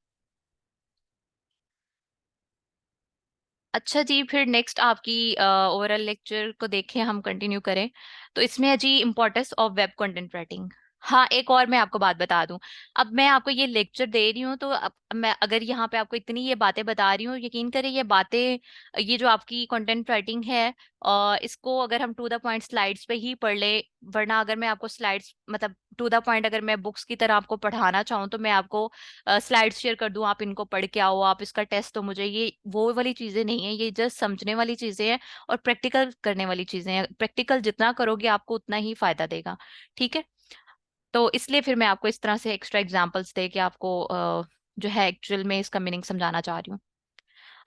अच्छा जी, फिर नेक्स्ट आपकी ओवरऑल लेक्चर को देखें, हम कंटिन्यू करें। तो इसमें है जी importance of web content writing. हाँ, एक और मैं आपको बात बता दूं। अब मैं आपको ये लेक्चर दे रही हूँ, तो अब मैं अगर यहाँ पे आपको इतनी ये बातें बता रही हूँ, यकीन करें ये बातें, ये जो आपकी कंटेंट राइटिंग है, इसको अगर हम टू द पॉइंट स्लाइड्स पे ही पढ़ ले, वरना अगर मैं आपको स्लाइड्स मतलब टू द पॉइंट अगर मैं बुक्स की तरह आपको पढ़ाना चाहूँ तो मैं आपको स्लाइड्स शेयर कर दूं, आप इनको पढ़ के आओ, आप इसका टेस्ट दो मुझे, ये वो वाली चीजें नहीं है, ये जस्ट समझने वाली चीजें हैं और प्रैक्टिकल करने वाली चीजें हैं। प्रैक्टिकल जितना करोगे आपको उतना ही फायदा देगा, ठीक है। तो इसलिए फिर मैं आपको इस तरह से एक्स्ट्रा एग्जांपल्स दे के आपको जो है एक्चुअल में इसका मीनिंग समझाना चाह रही हूँ।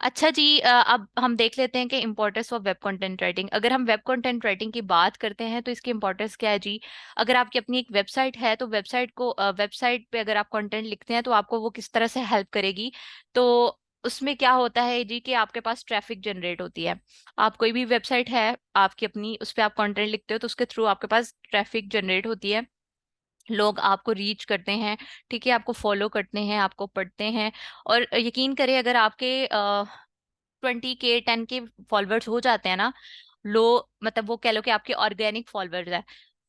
अच्छा जी, अब हम देख लेते हैं कि importance of web content writing. अगर हम वेब कंटेंट राइटिंग की बात करते हैं तो इसकी इम्पोर्टेंस क्या है जी। अगर आपकी अपनी एक वेबसाइट है तो वेबसाइट पे अगर आप कंटेंट लिखते हैं तो आपको वो किस तरह से हेल्प करेगी। तो उसमें क्या होता है जी कि आपके पास ट्रैफिक जनरेट होती है। आप कोई भी वेबसाइट है आपकी अपनी, उस पर आप कंटेंट लिखते हो तो उसके थ्रू आपके पास ट्रैफिक जनरेट होती है, लोग आपको रीच करते हैं, ठीक है, आपको फॉलो करते हैं, आपको पढ़ते हैं। और यकीन करें, अगर आपके 20K 10K फॉलोअर्स हो जाते हैं ना, लो मतलब वो कह लो कि आपके ऑर्गेनिक फॉलोअर्स है,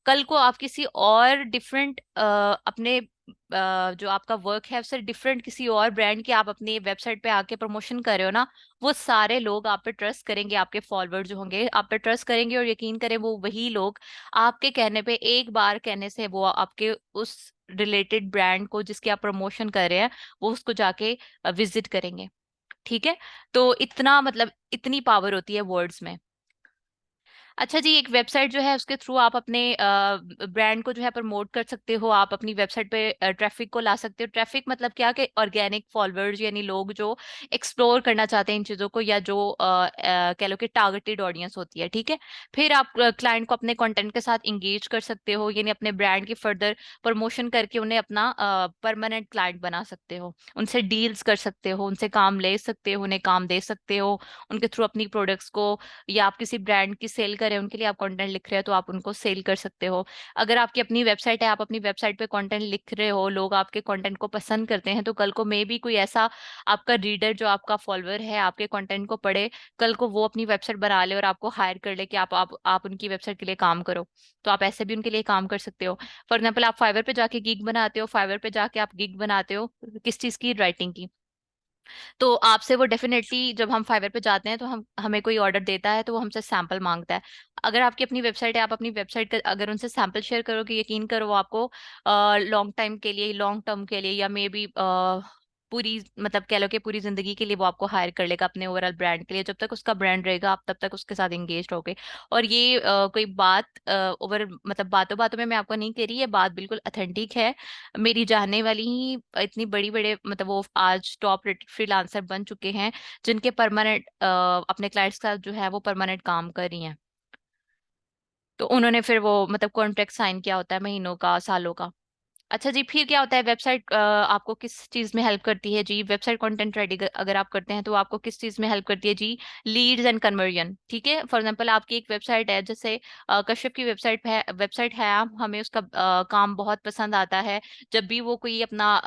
कल को आप किसी और डिफरेंट अपने जो आपका वर्क है उससे डिफरेंट किसी और ब्रांड की आप अपनी वेबसाइट पे आके प्रमोशन कर रहे हो ना, वो सारे लोग आप पे ट्रस्ट करेंगे, आपके फॉलोअर्स जो होंगे आप पे ट्रस्ट करेंगे, और यकीन करें वो वही लोग आपके कहने पे, एक बार कहने से वो आपके उस रिलेटेड ब्रांड को जिसकी आप प्रमोशन कर रहे हैं वो उसको जाके विजिट करेंगे, ठीक है। तो इतना मतलब इतनी पावर होती है वर्ड्स में। अच्छा जी, एक वेबसाइट जो है उसके थ्रू आप अपने ब्रांड को जो है प्रमोट कर सकते हो, आप अपनी वेबसाइट पे ट्रैफिक को ला सकते हो। ट्रैफिक मतलब क्या कि ऑर्गेनिक फॉलोअर्स, यानी लोग जो एक्सप्लोर करना चाहते हैं इन चीज़ों को, या जो कह लो कि टारगेटेड ऑडियंस होती है, ठीक है। फिर आप क्लाइंट को अपने कंटेंट के साथ इंगेज कर सकते हो, यानी अपने ब्रांड की फर्दर प्रमोशन करके उन्हें अपना परमानेंट क्लाइंट बना सकते हो, उनसे डील्स कर सकते हो, उनसे काम ले सकते हो, उन्हें काम दे सकते हो, उनके थ्रू अपनी प्रोडक्ट्स को, या आप किसी ब्रांड की सेल कर रहे हैं उनके लिए आप कंटेंट लिख रहे हो तो आप उनको सेल कर सकते हो। अगर आपकी अपनी वेबसाइट है, आप अपनी वेबसाइट पे कंटेंट लिख रहे हो, लोग आपके कंटेंट को पसंद करते हैं, तो कल को मे भी कोई ऐसा आपका रीडर जो आपका फॉलोअर है आपके कंटेंट को पढ़े, कल को वो अपनी वेबसाइट बना ले और आपको हायर कर ले कि आप उनकी वेबसाइट के लिए काम करो, तो आप ऐसे भी उनके लिए काम कर सकते हो। फॉर एग्जाम्पल, आप फाइवर पे जाके गिग बनाते हो, फाइवर पे जाके आप गिग बनाते हो किस चीज की, राइटिंग की, तो आपसे वो डेफिनेटली, जब हम फाइवर पे जाते हैं तो हम हमें कोई ऑर्डर देता है तो वो हमसे सैंपल मांगता है। अगर आपकी अपनी वेबसाइट है, आप अपनी वेबसाइट का अगर उनसे सैंपल शेयर करोगे, यकीन करो वो आपको लॉन्ग टाइम के लिए, लॉन्ग टर्म के लिए, या मे बी पूरी, मतलब कह लो कि पूरी जिंदगी के लिए वो आपको हायर कर लेगा अपने ओवरऑल ब्रांड के लिए। जब तक उसका ब्रांड रहेगा आप तब तक उसके साथ एंगेज रहोगे। और ये कोई बात ओवर, मतलब बातों बातों में मैं आपको नहीं कह रही, ये बात बिल्कुल ऑथेंटिक है। मेरी जानने वाली ही इतनी बड़ी बड़े, मतलब वो आज टॉप रेटेड फ्रीलांसर बन चुके हैं, जिनके परमानेंट अपने क्लाइंट्स के साथ जो है वो परमानेंट काम कर रही हैं। तो उन्होंने फिर वो मतलब कॉन्ट्रैक्ट साइन किया होता है महीनों का, सालों का। अच्छा जी, फिर क्या होता है, वेबसाइट आपको किस चीज में हेल्प करती है जी? वेबसाइट कंटेंट रेडी अगर आप करते हैं तो आपको किस चीज में हेल्प करती है जी? Leeds and conversion. ठीक है, फॉर एग्जांपल आपकी एक वेबसाइट है, जैसे कश्यप की वेबसाइट है, हमें उसका काम बहुत पसंद आता है। जब भी वो कोई अपना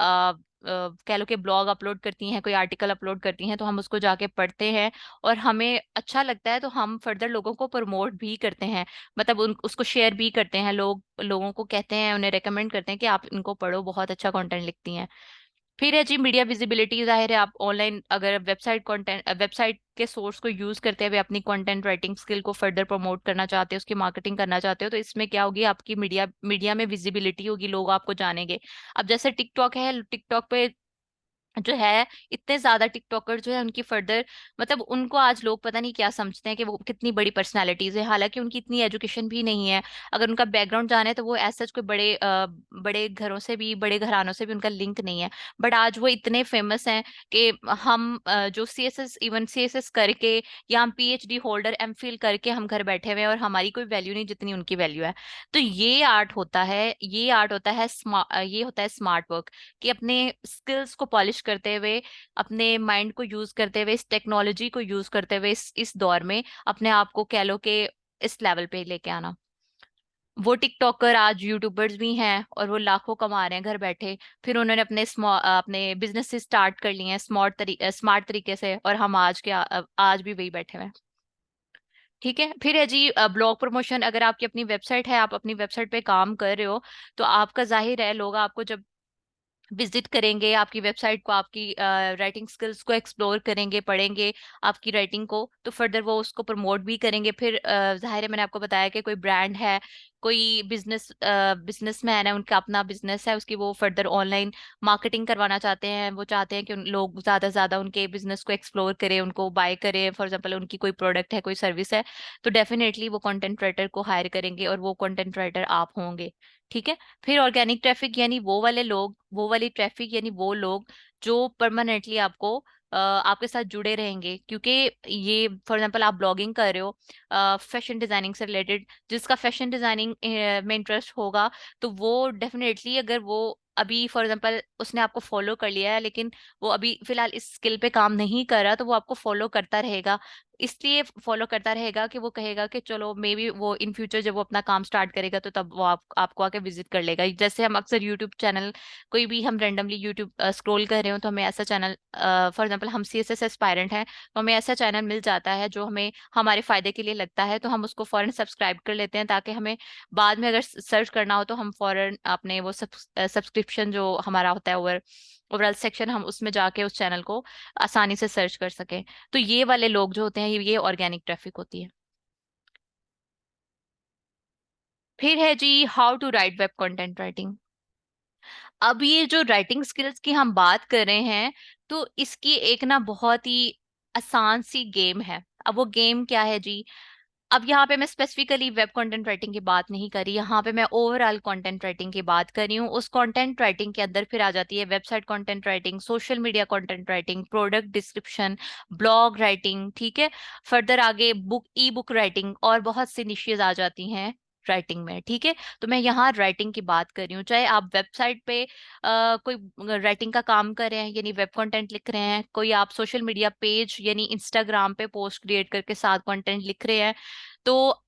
कह लो कि ब्लॉग अपलोड करती हैं, कोई आर्टिकल अपलोड करती हैं, तो हम उसको जाके पढ़ते हैं और हमें अच्छा लगता है, तो हम फर्दर लोगों को प्रमोट भी करते हैं। मतलब उसको शेयर भी करते हैं, लोगों को कहते हैं, उन्हें रेकमेंड करते हैं कि आप इनको पढ़ो, बहुत अच्छा कंटेंट लिखती हैं। फिर है जी मीडिया विजिबिलिटी। जाहिर है आप ऑनलाइन अगर वेबसाइट के सोर्स को यूज करते हुए अपनी कंटेंट राइटिंग स्किल को फर्दर प्रमोट करना चाहते हो, उसकी मार्केटिंग करना चाहते हो, तो इसमें क्या होगी, आपकी मीडिया मीडिया में विजिबिलिटी होगी, लोग आपको जानेंगे। अब जैसे टिकटॉक है, टिकटॉक पे जो है, इतने ज्यादा टिकटॉकर जो है उनकी फर्दर, मतलब उनको आज लोग पता नहीं क्या समझते हैं कि वो कितनी बड़ी पर्सनालिटीज है, हालांकि उनकी इतनी एजुकेशन भी नहीं है। अगर उनका बैकग्राउंड जाने तो वो ऐसा कोई बड़े घरों से भी, बड़े घरानों से भी उनका लिंक नहीं है। बट आज वो इतने फेमस हैं कि हम जो सीएसएस, इवन सीएसएस करके, या हम पीएचडी होल्डर, एमफिल करके हम घर बैठे हुए हैं और हमारी कोई वैल्यू नहीं जितनी उनकी वैल्यू है। तो ये आर्ट होता है, ये होता है स्मार्ट वर्क, कि अपने स्किल्स को पॉलिश करते हुए, अपने माइंड को यूज करते हुए, इस टेक्नोलॉजी को यूज करते हुए, इस दौर में अपने आप को कह लो कि इस लेवल पे लेके आना। वो टिकटॉकर आज यूट्यूबर्स भी हैं और वो लाखों कमा रहे हैं घर बैठे। फिर उन्होंने अपने बिजनेस स्टार्ट कर लिए हैं स्मार्ट तरीके से, और हम आज भी वही बैठे हुए हैं। ठीक है, फिर है जी ब्लॉग प्रमोशन। अगर आपकी अपनी वेबसाइट है, आप अपनी वेबसाइट पे काम कर रहे हो, तो आपका जाहिर है लोग आपको जब विजिट करेंगे, आपकी वेबसाइट को, आपकी राइटिंग स्किल्स को एक्सप्लोर करेंगे, पढ़ेंगे आपकी राइटिंग को, तो फर्दर वो उसको प्रमोट भी करेंगे। फिर जाहिर है, मैंने आपको बताया कि कोई ब्रांड है, कोई बिजनेसमैन है, उनका अपना बिजनेस है, उसकी वो फर्दर ऑनलाइन मार्केटिंग करवाना चाहते हैं। वो चाहते हैं कि उन लोग ज्यादा से ज्यादा उनके बिजनेस को एक्सप्लोर करें, उनको बाय करें, फॉर एग्जाम्पल उनकी कोई प्रोडक्ट है, कोई सर्विस है, तो डेफिनेटली वो कंटेंट राइटर को हायर करेंगे, और वो कंटेंट राइटर आप होंगे। ठीक है। फिर ऑर्गेनिक ट्रैफिक, यानी वो वाले लोग, वो वाली ट्रैफिक, यानी वो लोग जो परमानेंटली आपको आपके साथ जुड़े रहेंगे, क्योंकि ये फॉर एग्जांपल आप ब्लॉगिंग कर रहे हो फैशन डिजाइनिंग से रिलेटेड, जिसका फैशन डिजाइनिंग में इंटरेस्ट होगा, तो वो डेफिनेटली, अगर वो अभी फॉर एग्जांपल उसने आपको फॉलो कर लिया है, लेकिन वो अभी फिलहाल इस स्किल पे काम नहीं कर रहा, तो वो आपको फॉलो करता रहेगा। इसलिए फॉलो करता रहेगा कि वो कहेगा कि चलो मे बी वो इन फ्यूचर जब वो अपना काम स्टार्ट करेगा तो तब वो आपको आके विजिट कर लेगा। जैसे हम अक्सर यूट्यूब चैनल, कोई भी हम रेंडमली यूट्यूब स्क्रॉल कर रहे हो, तो हमें ऐसा चैनल, फॉर एग्जांपल हम सीएसएस एस्पायरेंट हैं, तो हमें ऐसा चैनल मिल जाता है जो हमें हमारे फायदे के लिए लगता है, तो हम उसको फौरन सब्सक्राइब कर लेते हैं, ताकि हमें बाद में अगर सर्च करना हो तो हम फौरन अपने वो सब्सक्रिप्शन जो हमारा होता है, ओवरऑल सेक्शन, हम उसमें जाके उस चैनल को आसानी से सर्च कर सकें। तो ये वाले लोग जो होते हैं, ये ऑर्गेनिक ट्रैफिक होती है। फिर है जी how to write web content writing. अब ये जो राइटिंग स्किल्स की हम बात कर रहे हैं, तो इसकी एक ना बहुत ही आसान सी गेम है। अब वो गेम क्या है जी? अब यहाँ पे मैं स्पेसिफिकली वेब कंटेंट राइटिंग की बात नहीं करी, यहाँ पे मैं ओवरऑल कंटेंट राइटिंग की बात कर रही हूँ। उस कंटेंट राइटिंग के अंदर फिर आ जाती है website content writing, social media content writing, product description, blog writing. ठीक है। फर्दर आगे ई बुक राइटिंग, और बहुत सी निशेज आ जाती हैं राइटिंग में। ठीक है। तो मैं यहाँ राइटिंग की बात कर रही हूँ, चाहे आप वेबसाइट पे कोई राइटिंग का काम कर रहे हैं, यानी वेब कंटेंट लिख रहे हैं, कोई आप सोशल मीडिया पेज यानी इंस्टाग्राम पे पोस्ट क्रिएट करके साथ कंटेंट लिख रहे हैं, तो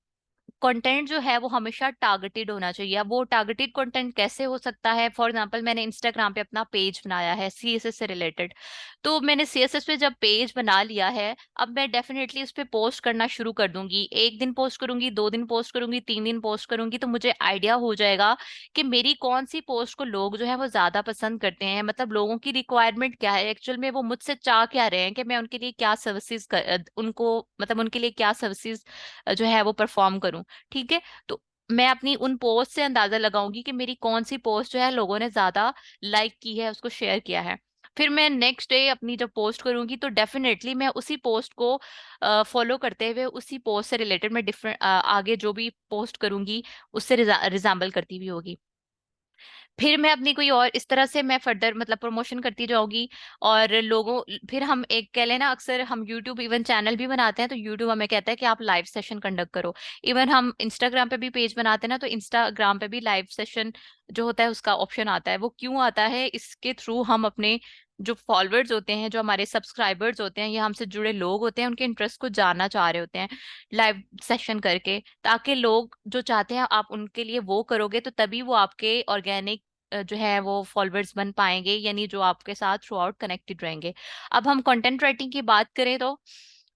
कंटेंट जो है वो हमेशा टारगेटेड होना चाहिए। अब वो टारगेटेड कंटेंट कैसे हो सकता है? फॉर एग्जांपल मैंने इंस्टाग्राम पे अपना पेज बनाया है सीएसएस से रिलेटेड, तो मैंने सीएसएस पे जब पेज बना लिया है, अब मैं डेफिनेटली उस पे पोस्ट करना शुरू कर दूंगी। एक दिन पोस्ट करूंगी, 2 दिन पोस्ट करूंगी, 3 दिन पोस्ट करूंगी, तो मुझे आइडिया हो जाएगा कि मेरी कौन सी पोस्ट को लोग जो है वो ज्यादा पसंद करते हैं, मतलब लोगों की रिक्वायरमेंट क्या है एक्चुअल में, वो मुझसे चाह क्या रहे हैं, कि मैं उनके लिए क्या सर्विसेज उनको मतलब उनके लिए क्या सर्विसेज जो है वो परफॉर्म करूं। ठीक है, तो मैं अपनी उन पोस्ट से अंदाजा लगाऊंगी कि मेरी कौन सी पोस्ट जो है लोगों ने ज्यादा लाइक की है, उसको शेयर किया है। फिर मैं नेक्स्ट डे अपनी जब पोस्ट करूंगी तो डेफिनेटली मैं उसी पोस्ट को फॉलो करते हुए उसी पोस्ट से रिलेटेड मैं डिफरेंट आगे जो भी पोस्ट करूंगी उससे रिजेंबल करती भी होगी। फिर मैं अपनी कोई और इस तरह से मैं फर्दर मतलब प्रमोशन करती जाऊंगी। और लोगों फिर हम एक कह लेना, अक्सर हम यूट्यूब इवन चैनल भी बनाते हैं तो यूट्यूब हमें कहता है कि आप लाइव सेशन कंडक्ट करो। इवन हम इंस्टाग्राम पे भी पेज बनाते हैं ना, तो इंस्टाग्राम पे भी लाइव सेशन जो होता है उसका ऑप्शन आता है। वो क्यों आता है? इसके थ्रू हम अपने जो फॉलोअर्स होते हैं, जो हमारे सब्सक्राइबर्स होते हैं या हमसे जुड़े लोग होते हैं, उनके इंटरेस्ट को जानना चाह रहे होते हैं लाइव सेशन करके, ताकि लोग जो चाहते हैं आप उनके लिए वो करोगे, तो तभी वो आपके ऑर्गेनिक जो है वो फॉलोअर्स बन पाएंगे, यानी जो आपके साथ थ्रू आउट कनेक्टेड रहेंगे। अब हम कंटेंट राइटिंग की बात करें तो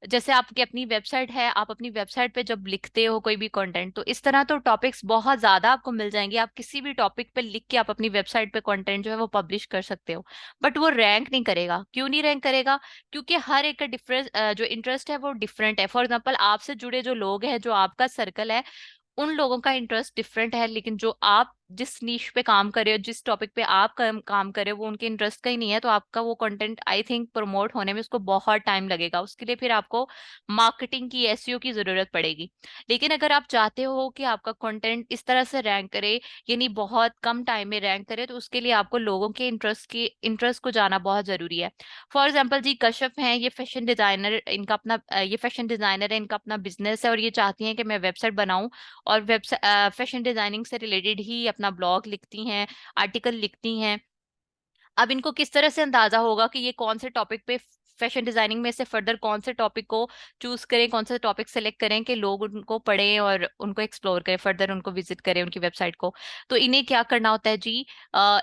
जैसे आपकी अपनी वेबसाइट है, आप अपनी वेबसाइट पे जब लिखते हो कोई भी कंटेंट, तो इस तरह तो टॉपिक्स बहुत ज्यादा आपको मिल जाएंगे। आप किसी भी टॉपिक पे लिख के आप अपनी वेबसाइट पे कंटेंट जो है वो पब्लिश कर सकते हो, बट वो रैंक नहीं करेगा। क्यों नहीं रैंक करेगा? क्योंकि हर एक का डिफरेंस जो इंटरेस्ट है वो डिफरेंट है। फॉर एग्जाम्पल आपसे जुड़े जो लोग हैं, जो आपका सर्कल है, उन लोगों का इंटरेस्ट डिफरेंट है, लेकिन जो आप जिस नीश पे काम कर रहे हो, जिस टॉपिक पे आप काम कर रहे हो, वो उनके इंटरेस्ट का ही नहीं है, तो आपका वो कंटेंट आई थिंक प्रमोट होने में उसको बहुत टाइम लगेगा। उसके लिए फिर आपको मार्केटिंग की, एसईओ की जरूरत पड़ेगी। लेकिन अगर आप चाहते हो कि आपका कंटेंट इस तरह से रैंक करे, यानी बहुत कम टाइम में रैंक करे, तो उसके लिए आपको लोगों के इंटरेस्ट को जाना बहुत जरूरी है। फॉर एग्जाम्पल जी कश्यप हैं, ये फैशन डिजाइनर, इनका अपना ये फैशन डिजाइनर है, इनका अपना बिजनेस है, और ये चाहती हैं कि मैं वेबसाइट बनाऊं और वेबसाइट फैशन डिजाइनिंग से रिलेटेड ही अपना ब्लॉग लिखती हैं, आर्टिकल लिखती हैं। अब इनको किस तरह से अंदाजा होगा कि ये कौन से टॉपिक पे, फैशन डिजाइनिंग में से फर्दर कौन से टॉपिक को चूज करें, कौन से टॉपिक सेलेक्ट करें कि लोग उनको पढ़ें और उनको एक्सप्लोर करें, फर्दर उनको विजिट करें उनकी वेबसाइट को? तो इन्हें क्या करना होता है जी,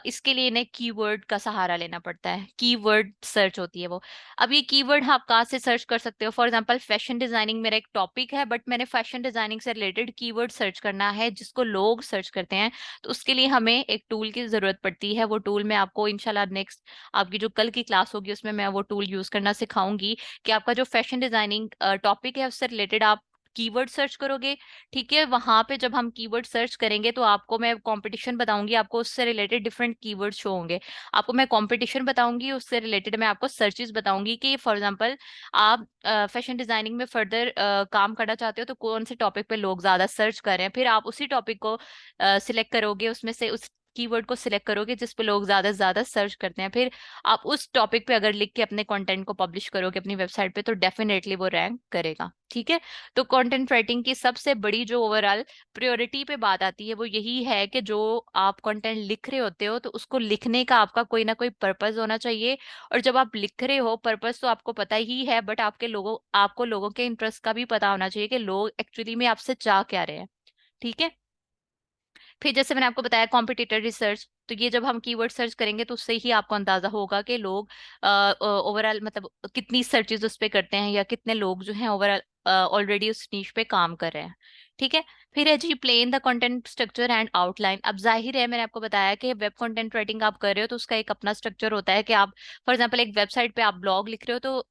इसके लिए इन्हें कीवर्ड का सहारा लेना पड़ता है। कीवर्ड सर्च होती है वो। अब ये कीवर्ड आप कहाँ से सर्च कर सकते हो? फॉर एग्जाम्पल फैशन डिजाइनिंग मेरा एक टॉपिक है, बट मैंने फैशन डिजाइनिंग से रिलेटेड कीवर्ड सर्च करना है जिसको लोग सर्च करते हैं। तो उसके लिए हमें एक टूल की जरूरत पड़ती है। वो टूल मैं आपको इंशाल्लाह नेक्स्ट आपकी जो कल की क्लास होगी उसमें मैं वो टूल यूज करना सिखाऊंगी, कि आपका जो फैशन डिजाइनिंग टॉपिक है उससे रिलेटेड आप कीवर्ड सर्च करोगे। ठीक है, वहां पे जब हम कीवर्ड सर्च करेंगे तो आपको मैं कंपटीशन बताऊंगी, आपको उससे रिलेटेड डिफरेंट कीवर्ड शो होंगे। आपको मैं कंपटीशन बताऊंगी, उससे रिलेटेड मैं आपको सर्चेस बताऊंगी कि फॉर एग्जांपल आप फैशन डिजाइनिंग में फर्दर काम करना चाहते हो तो कौन से टॉपिक पे लोग ज्यादा सर्च कर रहे हैं, फिर आप उसी टॉपिक को सिलेक्ट करोगे, उसमें से उस कीवर्ड को सिलेक्ट करोगे जिस पे लोग ज्यादा से ज्यादा सर्च करते हैं। फिर आप उस टॉपिक पे अगर लिख के अपने कंटेंट को पब्लिश करोगे अपनी वेबसाइट पे, तो डेफिनेटली वो रैंक करेगा। ठीक है, तो कंटेंट राइटिंग की सबसे बड़ी जो ओवरऑल प्रायोरिटी पे बात आती है वो यही है कि जो आप कंटेंट लिख रहे होते हो तो उसको लिखने का आपका कोई ना कोई पर्पस होना चाहिए। और जब आप लिख रहे हो, पर्पस तो आपको पता ही है, बट आपको लोगों के इंटरेस्ट का भी पता होना चाहिए कि लोग एक्चुअली में आपसे चाह क्या रहे हैं। ठीक है, फिर जैसे मैंने आपको बताया कॉम्पिटिटर रिसर्च, तो ये जब हम कीवर्ड सर्च करेंगे तो उससे ही आपको अंदाजा होगा कि लोग ओवरऑल मतलब कितनी सर्चेज उस पे करते हैं, या कितने लोग जो हैं ओवरऑल ऑलरेडी उस नीश पे काम कर रहे हैं। ठीक है, फिर है जी plan the content structure and outline. अब जाहिर है मैंने आपको बताया कि वेब कंटेंट राइटिंग आप कर रहे हो तो उसका एक अपना स्ट्रक्चर होता है कि आप फॉर एग्जाम्पल एक वेबसाइट पे आप ब्लॉग लिख रहे हो, तो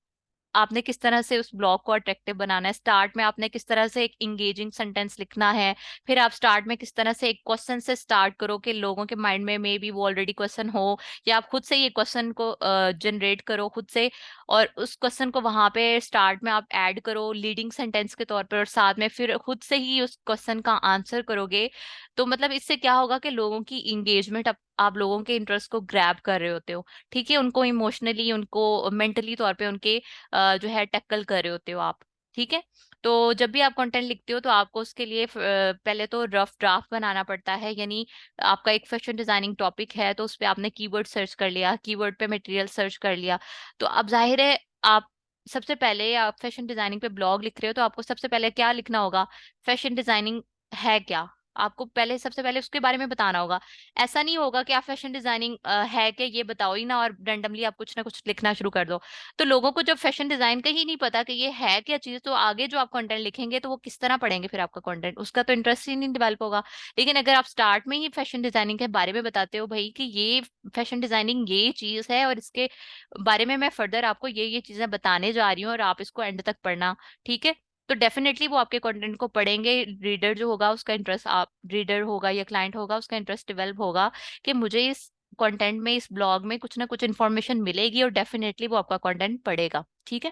आपने किस तरह से उस ब्लॉग को अट्रैक्टिव बनाना है। स्टार्ट में आपने किस तरह से एक इंगेजिंग सेंटेंस लिखना है, फिर आप स्टार्ट में किस तरह से एक क्वेश्चन से स्टार्ट करो कि लोगों के माइंड में मे बी वो ऑलरेडी क्वेश्चन हो, या आप खुद से ये क्वेश्चन को जनरेट करो खुद से, और उस क्वेश्चन को वहां पे स्टार्ट में आप ऐड करो लीडिंग सेंटेंस के तौर पर, और साथ में फिर खुद से ही उस क्वेश्चन का आंसर करोगे। तो मतलब इससे क्या होगा कि लोगों की इंगेजमेंट, आप लोगों के इंटरेस्ट को ग्रैब कर रहे होते हो। ठीक है, उनको इमोशनली, उनको मेंटली तौर पे उनके जो है टैकल कर रहे होते हो आप। ठीक है, तो जब भी आप कंटेंट लिखते हो तो आपको उसके लिए पहले तो रफ ड्राफ्ट बनाना पड़ता है, यानी आपका एक फैशन डिजाइनिंग टॉपिक है तो उस पे आपने कीवर्ड सर्च कर लिया, कीवर्ड पे मटेरियल सर्च कर लिया। तो अब जाहिर है आप सबसे पहले आप फैशन डिजाइनिंग पे ब्लॉग लिख रहे हो तो आपको सबसे पहले क्या लिखना होगा? फैशन डिजाइनिंग है क्या। आपको पहले, सबसे पहले उसके बारे में बताना होगा। ऐसा नहीं होगा कि आप फैशन डिजाइनिंग है कि ये बताओ ही ना और रैंडमली आप कुछ ना कुछ लिखना शुरू कर दो। तो लोगों को जब फैशन डिजाइन का ही नहीं पता कि ये है क्या चीज, तो आगे जो आप कंटेंट लिखेंगे तो वो किस तरह पढ़ेंगे फिर आपका कंटेंट, उसका तो इंटरेस्ट ही नहीं डेवलप होगा। लेकिन अगर आप स्टार्ट में ही फैशन डिजाइनिंग के बारे में बताते हो भाई कि ये फैशन डिजाइनिंग ये चीज है और इसके बारे में मैं फर्दर आपको ये चीजें बताने जा रही हूँ और आप इसको एंड तक पढ़ना, ठीक है, तो डेफिनेटली वो आपके कंटेंट को पढ़ेंगे। रीडर जो होगा उसका इंटरेस्ट, आप रीडर होगा या क्लाइंट होगा उसका इंटरेस्ट डेवलप होगा कि मुझे इस कंटेंट में, इस ब्लॉग में कुछ ना कुछ इन्फॉर्मेशन मिलेगी, और डेफिनेटली वो आपका कंटेंट पढ़ेगा, ठीक है।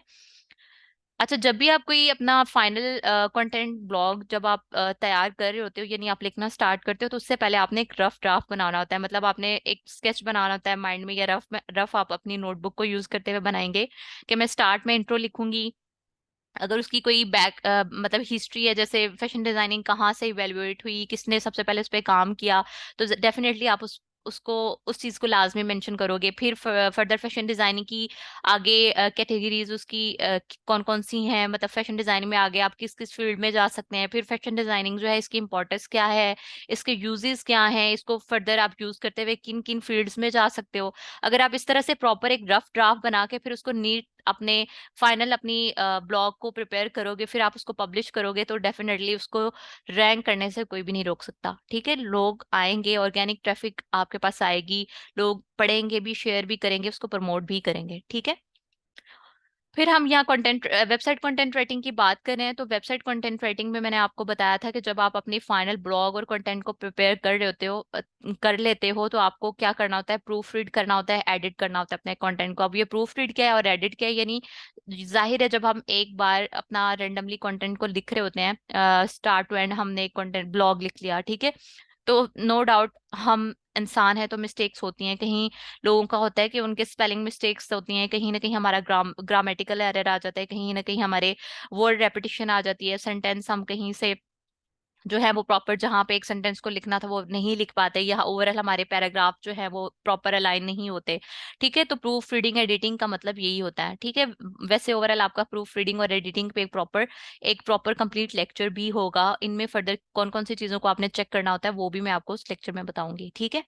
अच्छा, जब भी आप कोई अपना फाइनल कंटेंट ब्लॉग जब आप तैयार कर रहे होते हो, यानी आप लिखना स्टार्ट करते हो, तो उससे पहले आपने एक रफ ड्राफ्ट बनाना होता है, मतलब आपने एक स्केच बनाना होता है माइंड में, या रफ में, रफ आप अपनी नोटबुक को यूज करते हुए बनाएंगे कि मैं स्टार्ट में इंट्रो लिखूंगी। अगर उसकी कोई मतलब हिस्ट्री है, जैसे फैशन डिजाइनिंग कहाँ से इवेल्युएट हुई, किसने सबसे पहले उस पर काम किया, तो डेफिनेटली आप उसको, उस चीज को लाजमी मेंशन करोगे। फिर फर्दर फैशन डिजाइनिंग की आगे कैटेगरीज उसकी कौन कौन सी हैं, मतलब फैशन डिजाइनिंग में आगे आप किस किस फील्ड में जा सकते हैं, फिर फैशन डिजाइनिंग जो है इसकी इंपॉर्टेंस क्या है, इसके यूजेस क्या हैं, इसको फर्दर आप यूज करते हुए किन किन फील्ड्स में जा सकते हो। अगर आप इस तरह से प्रॉपर एक रफ ड्राफ्ट बना के फिर उसको नीट अपने फाइनल अपनी ब्लॉग को प्रिपेयर करोगे, फिर आप उसको पब्लिश करोगे, तो डेफिनेटली उसको रैंक करने से कोई भी नहीं रोक सकता, ठीक है। लोग आएंगे, ऑर्गेनिक ट्रैफिक आपके पास आएगी, लोग पढ़ेंगे भी, शेयर भी करेंगे, उसको प्रमोट भी करेंगे, ठीक है। फिर हम यहाँ कंटेंट, वेबसाइट कंटेंट राइटिंग की बात कर रहे हैं, तो वेबसाइट कंटेंट राइटिंग में मैंने आपको बताया था कि जब आप अपनी फाइनल ब्लॉग और कंटेंट को प्रिपेयर कर रहे होते हो, कर लेते हो, तो आपको क्या करना होता है, प्रूफ रीड करना होता है, एडिट करना होता है अपने कंटेंट को। अब ये प्रूफ रीड क्या है और एडिट क्या है, यानी जाहिर है जब हम एक बार अपना रेंडमली कंटेंट को लिख रहे होते हैं स्टार्ट टू एंड, हमने कंटेंट ब्लॉग लिख लिया, ठीक है, तो नो डाउट हम इंसान है तो मिस्टेक्स होती हैं, कहीं लोगों का होता है कि उनके स्पेलिंग मिस्टेक्स होती हैं, कहीं ना कहीं हमारा ग्रामेटिकल एरर आ जाता है, कहीं ना कहीं हमारे वर्ड रेपिटेशन आ जाती है, सेंटेंस हम कहीं से जो है वो प्रॉपर, जहाँ पे एक सेंटेंस को लिखना था वो नहीं लिख पाते, या ओवरऑल हमारे पैराग्राफ जो है वो प्रॉपर अलाइन नहीं होते, ठीक है। तो प्रूफ रीडिंग एडिटिंग का मतलब यही होता है, ठीक है। वैसे ओवरऑल आपका प्रूफ रीडिंग और एडिटिंग पे एक प्रॉपर कंप्लीट लेक्चर भी होगा, इनमें फर्दर कौन कौन सी चीजों को आपने चेक करना होता है वो भी मैं आपको उस लेक्चर में बताऊंगी, ठीक है।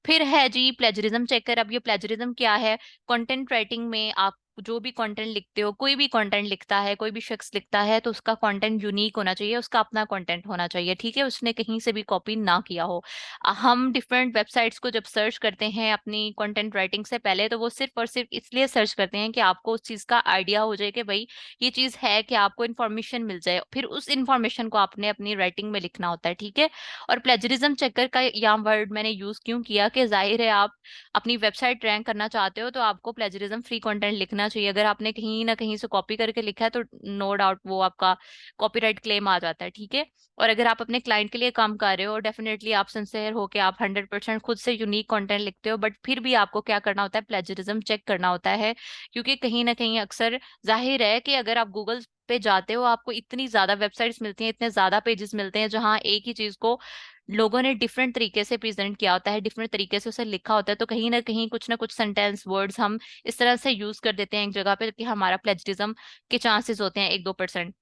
फिर है जी प्लेजरिज्म चेकर। अब ये प्लेजरिज्म क्या है, कंटेंट राइटिंग में आप जो भी कंटेंट लिखते हो, कोई भी कंटेंट लिखता है, कोई भी शख्स लिखता है, तो उसका कंटेंट यूनिक होना चाहिए, उसका अपना कंटेंट होना चाहिए, ठीक है, उसने कहीं से भी कॉपी ना किया हो। हम डिफरेंट वेबसाइट्स को जब सर्च करते हैं अपनी कंटेंट राइटिंग से पहले, तो वो सिर्फ और सिर्फ इसलिए सर्च करते हैं कि आपको उस चीज का आइडिया हो जाए कि भाई ये चीज है, कि आपको इन्फॉर्मेशन मिल जाए, फिर उस इन्फॉर्मेशन को आपने अपनी राइटिंग में लिखना होता है, ठीक है। और प्लेजरिज्म चेकर का यहाँ वर्ड मैंने यूज क्यों किया, कि जाहिर है आप अपनी वेबसाइट रैंक करना चाहते हो तो आपको प्लेजरिज्म फ्री कंटेंट लिखना चाहिए। अगर आपने कहीं ना कहीं से कॉपी करके लिखा है तो नो डाउट वो आपका कॉपीराइट क्लेम आ जाता है, ठीक है। और अगर आप अपने क्लाइंट के लिए काम कर रहे हो, डेफिनेटली आप सिंसियर हो के आप 100% खुद से यूनिक कंटेंट लिखते हो, बट फिर भी आपको क्या करना होता है, प्लेजरिज्म चेक करना होता है, क्योंकि कहीं ना कहीं अक्सर जाहिर है कि अगर आप गूगल पे जाते हो आपको इतनी ज्यादा वेबसाइट्स मिलती हैं, इतने ज्यादा पेजेस मिलते हैं जहां एक ही चीज को लोगों ने डिफरेंट तरीके से प्रेजेंट किया होता है, डिफरेंट तरीके से उसे लिखा होता है, तो कहीं ना कहीं कुछ ना कुछ सेंटेंस वर्ड्स हम इस तरह से यूज कर देते हैं एक जगह पे कि हमारा प्लेजरिज्म के चांसेस होते हैं 1-2%।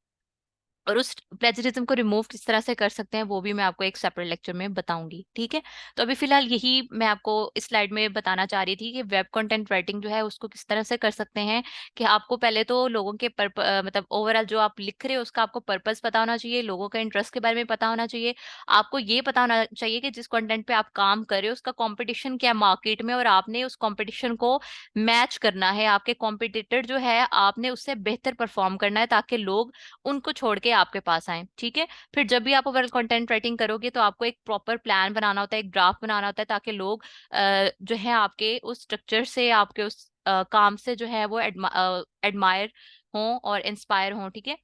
और उस प्लेजरिज्म को रिमूव किस तरह से कर सकते हैं वो भी मैं आपको एक सेपरेट लेक्चर में बताऊंगी, ठीक है। तो अभी फिलहाल यही मैं आपको इस स्लाइड में बताना चाह रही थी कि वेब कंटेंट राइटिंग जो है उसको किस तरह से कर सकते हैं, कि आपको पहले तो लोगों के मतलब ओवरऑल जो आप लिख रहे हो उसका आपको पर्पस पता होना चाहिए, लोगों का इंटरेस्ट के बारे में पता होना चाहिए, आपको ये पता होना चाहिए कि जिस कंटेंट पे आप काम कर रहे हो उसका कंपटीशन क्या मार्केट में, और आपने उस कंपटीशन को मैच करना है, आपके कॉम्पिटिटर जो है आपने उससे बेहतर परफॉर्म करना है ताकि लोग उनको छोड़ के आपके पास आए, ठीक है। फिर जब भी आप ओवरऑल कंटेंट राइटिंग करोगे तो आपको एक प्रॉपर प्लान बनाना होता है, एक ड्राफ्ट बनाना होता है, ताकि लोग जो है आपके उस स्ट्रक्चर से, आपके उस काम से जो है वो एडमायर हों और इंस्पायर हों, ठीक है।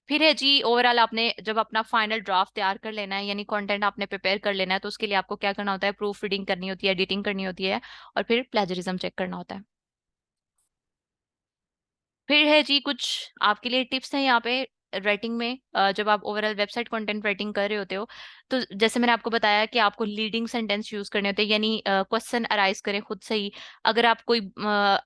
फिर है जी ओवरऑल आपने जब अपना फाइनल ड्राफ्ट तैयार कर लेना है, यानी कंटेंट आपने प्रिपेयर कर लेना है, तो उसके लिए आपको क्या करना होता है, प्रूफ रीडिंग करनी होती है, एडिटिंग करनी होती है, और फिर प्लेजरिज्म चेक करना होता है। फिर है जी कुछ आपके लिए टिप्स हैं यहाँ पे, राइटिंग में जब आप ओवरऑल वेबसाइट कंटेंट राइटिंग कर रहे होते हो, तो जैसे मैंने आपको बताया कि आपको लीडिंग सेंटेंस यूज करने होते हैं, यानी क्वेश्चन अराइज करें खुद से ही। अगर आप कोई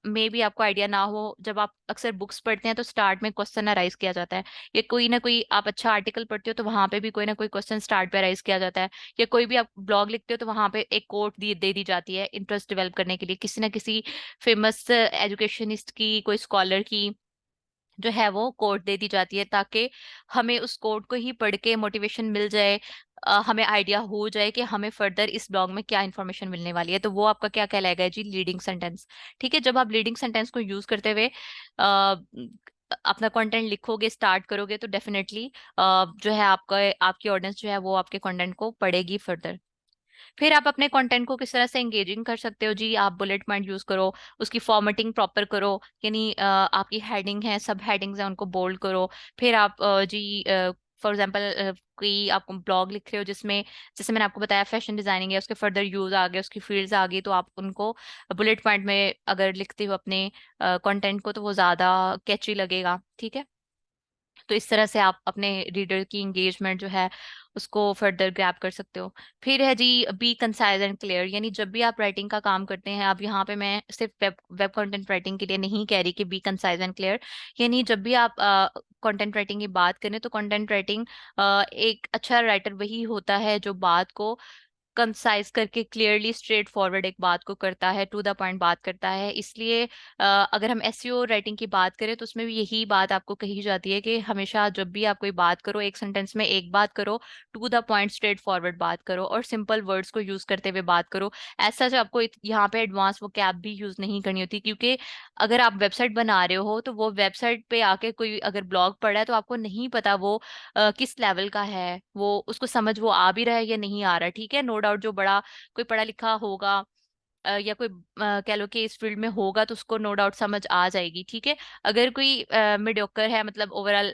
मे भी आपको आइडिया ना हो, जब आप अक्सर बुक्स पढ़ते हैं तो स्टार्ट में क्वेश्चन अराइज किया जाता है, या कोई ना कोई आप अच्छा आर्टिकल पढ़ते हो तो वहां पे भी कोई ना कोई क्वेश्चन स्टार्ट पे अराइज किया जाता है, या कोई भी आप ब्लॉग लिखते हो तो वहां पे एक कोट दे दी जाती है इंटरेस्ट डेवलप करने के लिए, किसी ना किसी फेमस एजुकेशनिस्ट की, कोई स्कॉलर की जो है वो कोट दे दी जाती है, ताकि हमें उस कोट को ही पढ़ के मोटिवेशन मिल जाए, हमें आइडिया हो जाए कि हमें फर्दर इस ब्लॉग में क्या इन्फॉर्मेशन मिलने वाली है। तो वो आपका क्या कहलाएगा जी? Leading sentence. ठीक है, जब आप लीडिंग सेंटेंस को यूज करते हुए अपना कंटेंट लिखोगे, स्टार्ट करोगे, तो डेफिनेटली जो है आपका आपकी ऑडियंस जो है वो आपके कंटेंट को पढ़ेगी फर्दर। फिर आप अपने कंटेंट को किस तरह से एंगेजिंग कर सकते हो जी? आप बुलेट पॉइंट यूज करो, उसकी फॉर्मेटिंग प्रॉपर करो, यानी आपकी हेडिंग है, सब हेडिंग्स है, उनको बोल्ड करो। फिर आप जी फॉर एग्जाम्पल कोई आप ब्लॉग लिख रहे हो जिसमें, जैसे मैंने आपको बताया फैशन डिजाइनिंग है, उसके फर्दर यूज आ गए, उसकी फील्ड्स आ गई, तो आप उनको बुलेट पॉइंट में अगर लिखते हो अपने कंटेंट को, तो वो ज्यादा कैची लगेगा। ठीक है, तो इस तरह से आप अपने रीडर की इंगेजमेंट जो है उसको फर्दर ग्रैब कर सकते हो। फिर है G B concise and clear, यानी जब भी आप राइटिंग का काम करते हैं, अब यहाँ पे मैं सिर्फ वेब वेब कंटेंट राइटिंग के लिए नहीं कह रही कि बी कंसाइज एंड क्लियर, यानी जब भी आप कंटेंट राइटिंग की बात करें, तो कंटेंट राइटिंग एक अच्छा राइटर वही होता है जो बात को कंसाइज करके क्लियरली स्ट्रेट फॉरवर्ड एक बात को करता है, टू द पॉइंट बात करता है। इसलिए अगर हम एसईओ राइटिंग की बात करें तो उसमें भी यही बात आपको कही जाती है कि हमेशा जब भी आप कोई बात करो, एक सेंटेंस में एक बात करो, to the point straightforward बात करो, और सिंपल वर्ड्स को यूज करते हुए बात करो। ऐसा जो आपको यहाँ पे एडवांस वो कैब भी यूज नहीं करनी होती, क्योंकि अगर आप वेबसाइट बना रहे हो तो वो वेबसाइट पे आके कोई अगर ब्लॉग पढ़ा है तो आपको नहीं पता वो किस लेवल का है, वो उसको समझ वो आ भी रहा है या नहीं आ रहा। ठीक है, नो डाउट जो बड़ा कोई पढ़ा लिखा होगा या कोई कह लो कि इस फील्ड में होगा, तो उसको नो डाउट समझ आ जाएगी। ठीक है, अगर कोई मिडियोकर है, मतलब overall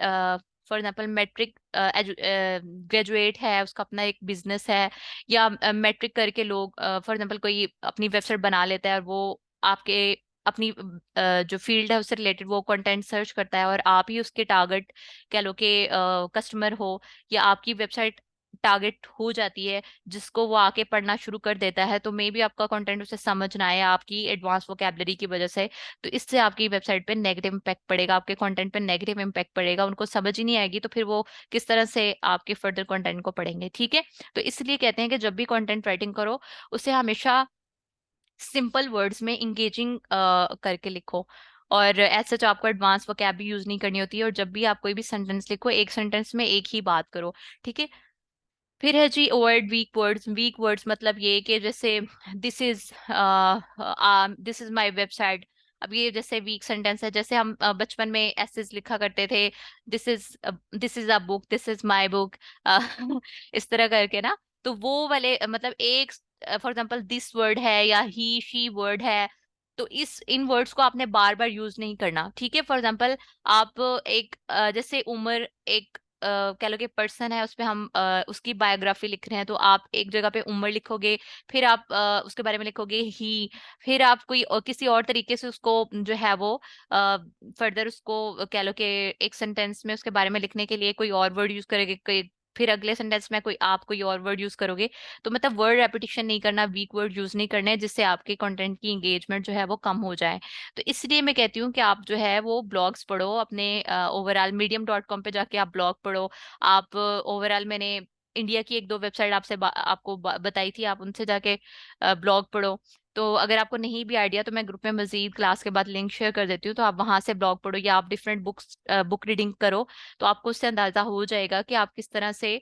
for example matric graduate है, उसका अपना एक बिजनेस है, या मैट्रिक करके लोग फॉर एग्जाम्पल कोई अपनी वेबसाइट बना लेता है, और वो आपके अपनी जो फील्ड है उससे रिलेटेड वो कंटेंट सर्च करता है, और आप ही उसके टारगेट कह लो कि कस्टमर हो, या आपकी वेबसाइट टारगेट हो जाती है, जिसको वो आके पढ़ना शुरू कर देता है, तो मे बी आपका कंटेंट उसे समझ ना आए आपकी एडवांस वोकैबलरी की वजह से, तो इससे आपकी वेबसाइट पे नेगेटिव इम्पैक्ट पड़ेगा, आपके कंटेंट पे नेगेटिव इम्पैक्ट पड़ेगा, उनको समझ ही नहीं आएगी, तो फिर वो किस तरह से आपके फर्दर कंटेंट को पढ़ेंगे। ठीक है, तो इसलिए कहते हैं कि जब भी कंटेंट राइटिंग करो, उसे हमेशा सिंपल वर्ड्स में इंगेजिंग करके लिखो, और ऐसा जो आपको एडवांस वोकैब भी यूज नहीं करनी होती है, और जब भी आप कोई भी सेंटेंस लिखो, एक सेंटेंस में एक ही बात करो। ठीक है, फिर है जी avoid weak words. Weak words मतलब ये कि जैसे this is this is my website. अब ये जैसे वीक सेंटेंस है, जैसे हम बचपन में एसेज लिखा करते थे, this is a book, this is my book, इस तरह करके ना। तो वो वाले मतलब एक फॉर एग्जांपल दिस वर्ड है या ही शी वर्ड है, तो इस इन वर्ड्स को आपने बार बार यूज नहीं करना। ठीक है, फॉर एग्जांपल आप एक जैसे उम्र एक कह लो कि पर्सन है, उसपे हम उसकी बायोग्राफी लिख रहे हैं, तो आप एक जगह पे उम्र लिखोगे, फिर आप उसके बारे में लिखोगे ही, फिर आप कोई किसी और तरीके से उसको जो है वो फर्दर उसको कह लो कि एक सेंटेंस में उसके बारे में लिखने के लिए कोई और वर्ड यूज करेंगे, कोई फिर अगले सेंटेंस में कोई आप कोई और वर्ड यूज करोगे। तो मतलब वर्ड रेपिटेशन नहीं करना, वीक वर्ड यूज नहीं करना है, जिससे आपके कंटेंट की एंगेजमेंट जो है वो कम हो जाए। तो इसलिए मैं कहती हूँ कि आप जो है वो ब्लॉग्स पढ़ो अपने, ओवरऑल medium.com पे जाके आप ब्लॉग पढ़ो। आप ओवरऑल मैंने इंडिया की एक दो वेबसाइट आपको बताई थी, आप उनसे जाके ब्लॉग पढ़ो। तो अगर आपको नहीं भी आइडिया, तो मैं ग्रुप में मजीद क्लास के बाद लिंक शेयर कर देती हूँ, तो आप वहां से ब्लॉग पढ़ो, या आप डिफरेंट बुक रीडिंग करो, तो आपको उससे अंदाजा हो जाएगा कि आप किस तरह से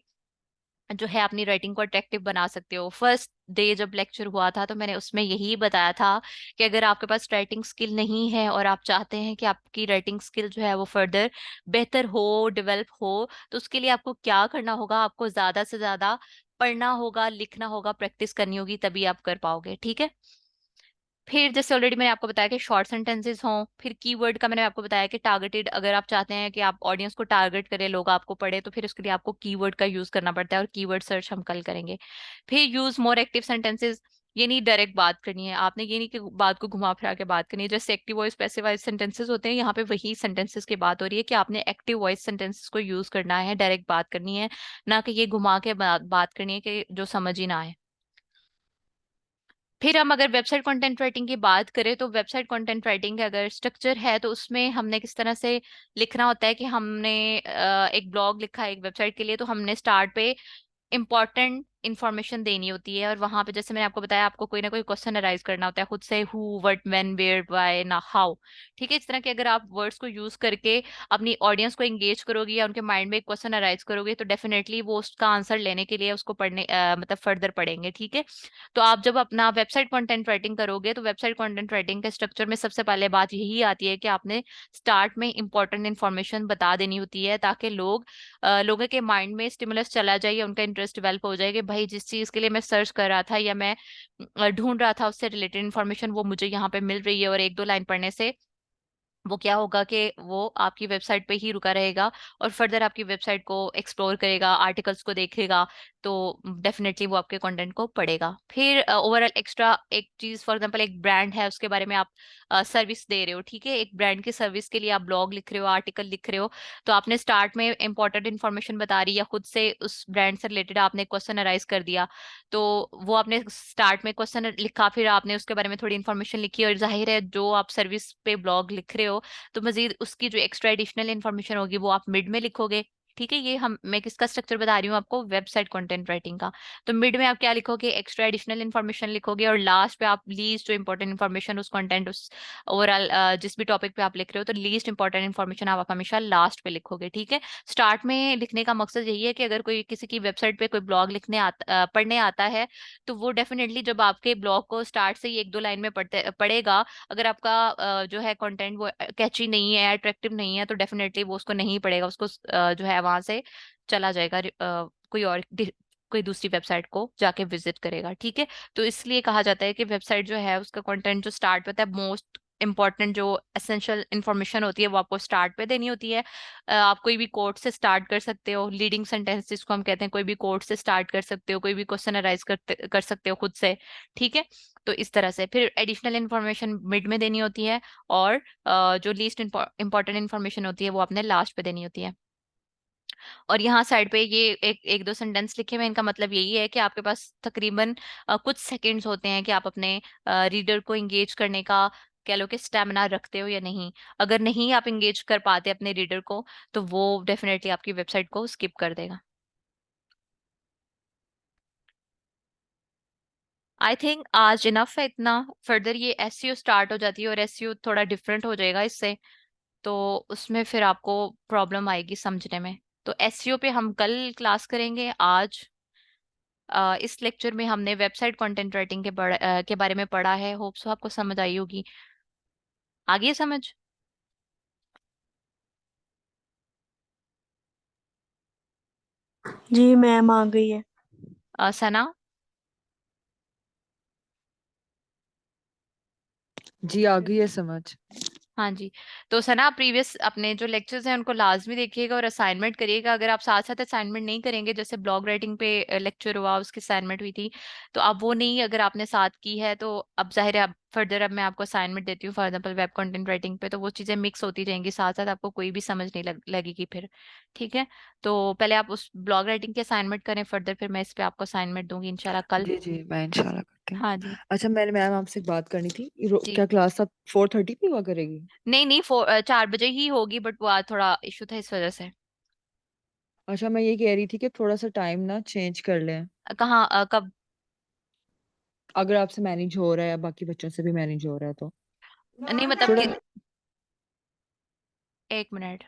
जो है अपनी राइटिंग को अट्रैक्टिव बना सकते हो। फर्स्ट डे जब लेक्चर हुआ था तो मैंने उसमें यही बताया था कि अगर आपके पास राइटिंग स्किल नहीं है और आप चाहते हैं कि आपकी राइटिंग स्किल जो है वो फर्दर बेहतर हो, डेवलप हो, तो उसके लिए आपको क्या करना होगा? आपको ज्यादा से ज्यादा पढ़ना होगा, लिखना होगा, प्रैक्टिस करनी होगी, तभी आप कर पाओगे। ठीक है, फिर जैसे ऑलरेडी मैंने आपको बताया कि शॉर्ट सेंटेंसेस हों। फिर कीवर्ड का मैंने आपको बताया कि टारगेटेड, अगर आप चाहते हैं कि आप ऑडियंस को टारगेट करें, लोग आपको पढ़े, तो फिर उसके लिए आपको कीवर्ड का यूज करना पड़ता है, और कीवर्ड सर्च हम कल करेंगे। फिर यूज मोर एक्टिव सेंटेंसेस। ये नहीं डायरेक्ट बात करनी है आपने, ये नहीं कि बात को घुमा फिरा के बात करनी है। जैसे active voice passive voice sentences होते हैं, यहाँ पे वही सेंटेंसेस की बात हो रही है कि आपने एक्टिव वॉइस सेंटेंसेस को यूज करना है, डायरेक्ट बात करनी है, ना कि ये घुमा के बात करनी है कि जो समझ ही ना आए। फिर हम अगर वेबसाइट कंटेंट राइटिंग की बात करें, तो वेबसाइट कंटेंट राइटिंग का अगर स्ट्रक्चर है तो उसमें हमने किस तरह से लिखना होता है कि हमने एक ब्लॉग लिखा है एक वेबसाइट के लिए, तो हमने स्टार्ट पे इंपॉर्टेंट इंफॉर्मेशन देनी होती है, और वहां पे जैसे मैंने आपको बताया, आपको कोई ना कोई क्वेश्चन अराइज करना होता है खुद से, who what when where why ना हाउ। ठीक है, इस तरह के अगर आप वर्ड्स को यूज करके अपनी ऑडियंस को एंगेज करोगे या उनके माइंड में एक क्वेश्चन अराइज करोगे, तो डेफिनेटली वो उसका आंसर लेने के लिए उसको पढ़ने मतलब फर्दर पढ़ेंगे। ठीक है, तो आप जब अपना वेबसाइट कंटेंट राइटिंग करोगे, तो वेबसाइट कंटेंट राइटिंग के स्ट्रक्चर में सबसे पहले बात यही आती है कि आपने स्टार्ट में इंपॉर्टेंट इन्फॉर्मेशन बता देनी होती है, ताकि लोगों के माइंड में स्टिमुलस चला जाए या उनका इंटरेस्ट डेवलप हो जाए कि भाई जिस चीज के लिए मैं सर्च कर रहा था या मैं ढूंढ रहा था उससे रिलेटेड इन्फॉर्मेशन वो मुझे यहाँ पे मिल रही है। और एक दो लाइन पढ़ने से वो क्या होगा कि वो आपकी वेबसाइट पे ही रुका रहेगा और फर्दर आपकी वेबसाइट को एक्सप्लोर करेगा, आर्टिकल्स को देखेगा, तो डेफिनेटली वो आपके कंटेंट को पढ़ेगा। फिर ओवरऑल एक्स्ट्रा एक चीज, फॉर एग्जांपल एक ब्रांड है, उसके बारे में आप सर्विस दे रहे हो, ठीक है, एक ब्रांड की सर्विस के लिए आप ब्लॉग लिख रहे हो, आर्टिकल लिख रहे हो, तो आपने स्टार्ट में इंपॉर्टेंट इन्फॉर्मेशन बता रही या खुद से उस ब्रांड से रिलेटेड आपने क्वेश्चन अराइज कर दिया, तो वो आपने स्टार्ट में क्वेश्चन लिखा, फिर आपने उसके बारे में थोड़ी इन्फॉर्मेशन लिखी, और जाहिर है जो आप सर्विस पे ब्लॉग लिख रहे हो, तो मजीद उसकी जो एक्स्ट्रा एडिशनल इन्फॉर्मेशन होगी वो आप मिड में लिखोगे। ठीक है, ये हम मैं किसका स्ट्रक्चर बता रही हूँ आपको, वेबसाइट कंटेंट राइटिंग का। तो मिड में आप क्या लिखोगे, एक्स्ट्रा एडिशनल इन्फॉर्मेशन लिखोगे, और लास्ट पे आप लीस्ट जो इंपॉर्टेंट इन्फॉर्मेशन उस कंटेंट उस ओवरऑल जिस भी टॉपिक पे आप लिख रहे हो, तो लीस्ट इंपॉर्टेंट इन्फॉर्मेशन आप हमेशा लास्ट पे लिखोगे। ठीक है, स्टार्ट में लिखने का मकसद यही है कि अगर कोई किसी की वेबसाइट पे कोई ब्लॉग पढ़ने आता है, तो वो डेफिनेटली जब आपके ब्लॉग को स्टार्ट से ही एक दो लाइन में पढ़ेगा, अगर आपका जो है कंटेंट वो कैची नहीं है, अट्रैक्टिव नहीं है, तो डेफिनेटली वो उसको नहीं पड़ेगा, उसको जो है वहां से चला जाएगा, कोई और कोई दूसरी वेबसाइट को जाके विजिट करेगा। ठीक है, तो इसलिए कहा जाता है कि वेबसाइट जो है उसका कंटेंट जो स्टार्ट होता है, मोस्ट इंपॉर्टेंट जो एसेंशियल इंफॉर्मेशन होती है वो आपको स्टार्ट पे देनी होती है। आप कोई भी कोट से स्टार्ट कर सकते हो, लीडिंग सेंटेंस जिसको हम कहते हैं, कोई भी कोट से स्टार्ट कर सकते हो, कोई भी क्वेश्चन अराइज कर सकते हो खुद से। ठीक है, तो इस तरह से फिर एडिशनल इन्फॉर्मेशन मिड में देनी होती है, और जो लीस्ट इंपॉर्टेंट इन्फॉर्मेशन होती है वो आपने लास्ट पे देनी होती है। और यहाँ साइड पे ये एक एक दो सेंटेंस लिखे हुए हैं, इनका मतलब यही है कि आपके पास तकरीबन कुछ सेकंड्स होते हैं कि आप अपने रीडर को एंगेज करने का कह लो कि स्टेमिना रखते हो या नहीं। अगर नहीं आप एंगेज कर पाते अपने रीडर को, तो वो डेफिनेटली आपकी वेबसाइट को स्किप कर देगा। आई थिंक आज इनफ है इतना। फर्दर ये एसईओ स्टार्ट हो जाती है और एसईओ थोड़ा डिफरेंट हो जाएगा इससे, तो उसमें फिर आपको प्रॉब्लम आएगी समझने में। तो एसईओ पे हम कल क्लास करेंगे। आज इस लेक्चर में हमने वेबसाइट कंटेंट राइटिंग के बारे में पढ़ा है। होप सो आपको समझ आई होगी। आ गई है समझ? जी मैम आ गई है। सना? जी आ गई है समझ। हाँ जी। तो सना, प्रीवियस अपने जो लेक्चर्स हैं उनको लाजमी देखिएगा और असाइनमेंट करिएगा। अगर आप साथ साथ असाइनमेंट नहीं करेंगे, जैसे ब्लॉग राइटिंग पे लेक्चर हुआ उसकी असाइनमेंट हुई थी, तो अब वो नहीं अगर आपने साथ की है, तो अब जाहिर है अब फर्दर अब मैं आपको असाइनमेंट देती हूँ, for example web content writing पे, तो वो चीज़ें मिक्स होती जाएंगी साथ साथ, आपको कोई भी समझ नहीं लगेगी फिर। ठीक है, तो पहले आप उस ब्लॉग राइटिंग की असाइनमेंट करें, फर्दर फिर मैं इस पे आपको असाइनमेंट दूंगी इंशाल्लाह कल। जी जी मैं इंशाल्लाह करती हूँ। हाँ जी। अच्छा मैंने मैम आपसे एक बात करनी थी, जी। क्या क्लास अब 4:30 पे हुआ करेगी? नहीं नहीं, 4 बजे ही होगी, बट वो आज थोड़ा इशू था इस वजह से। अच्छा मैं ये कह रही थी कि थोड़ा सा टाइम ना चेंज कर लें, कहाँ कब? अगर आपसे मैनेज हो रहा है या बाकी बच्चों से भी मैनेज हो रहा है तो। नहीं मतलब थोड़ा कि एक मिनट।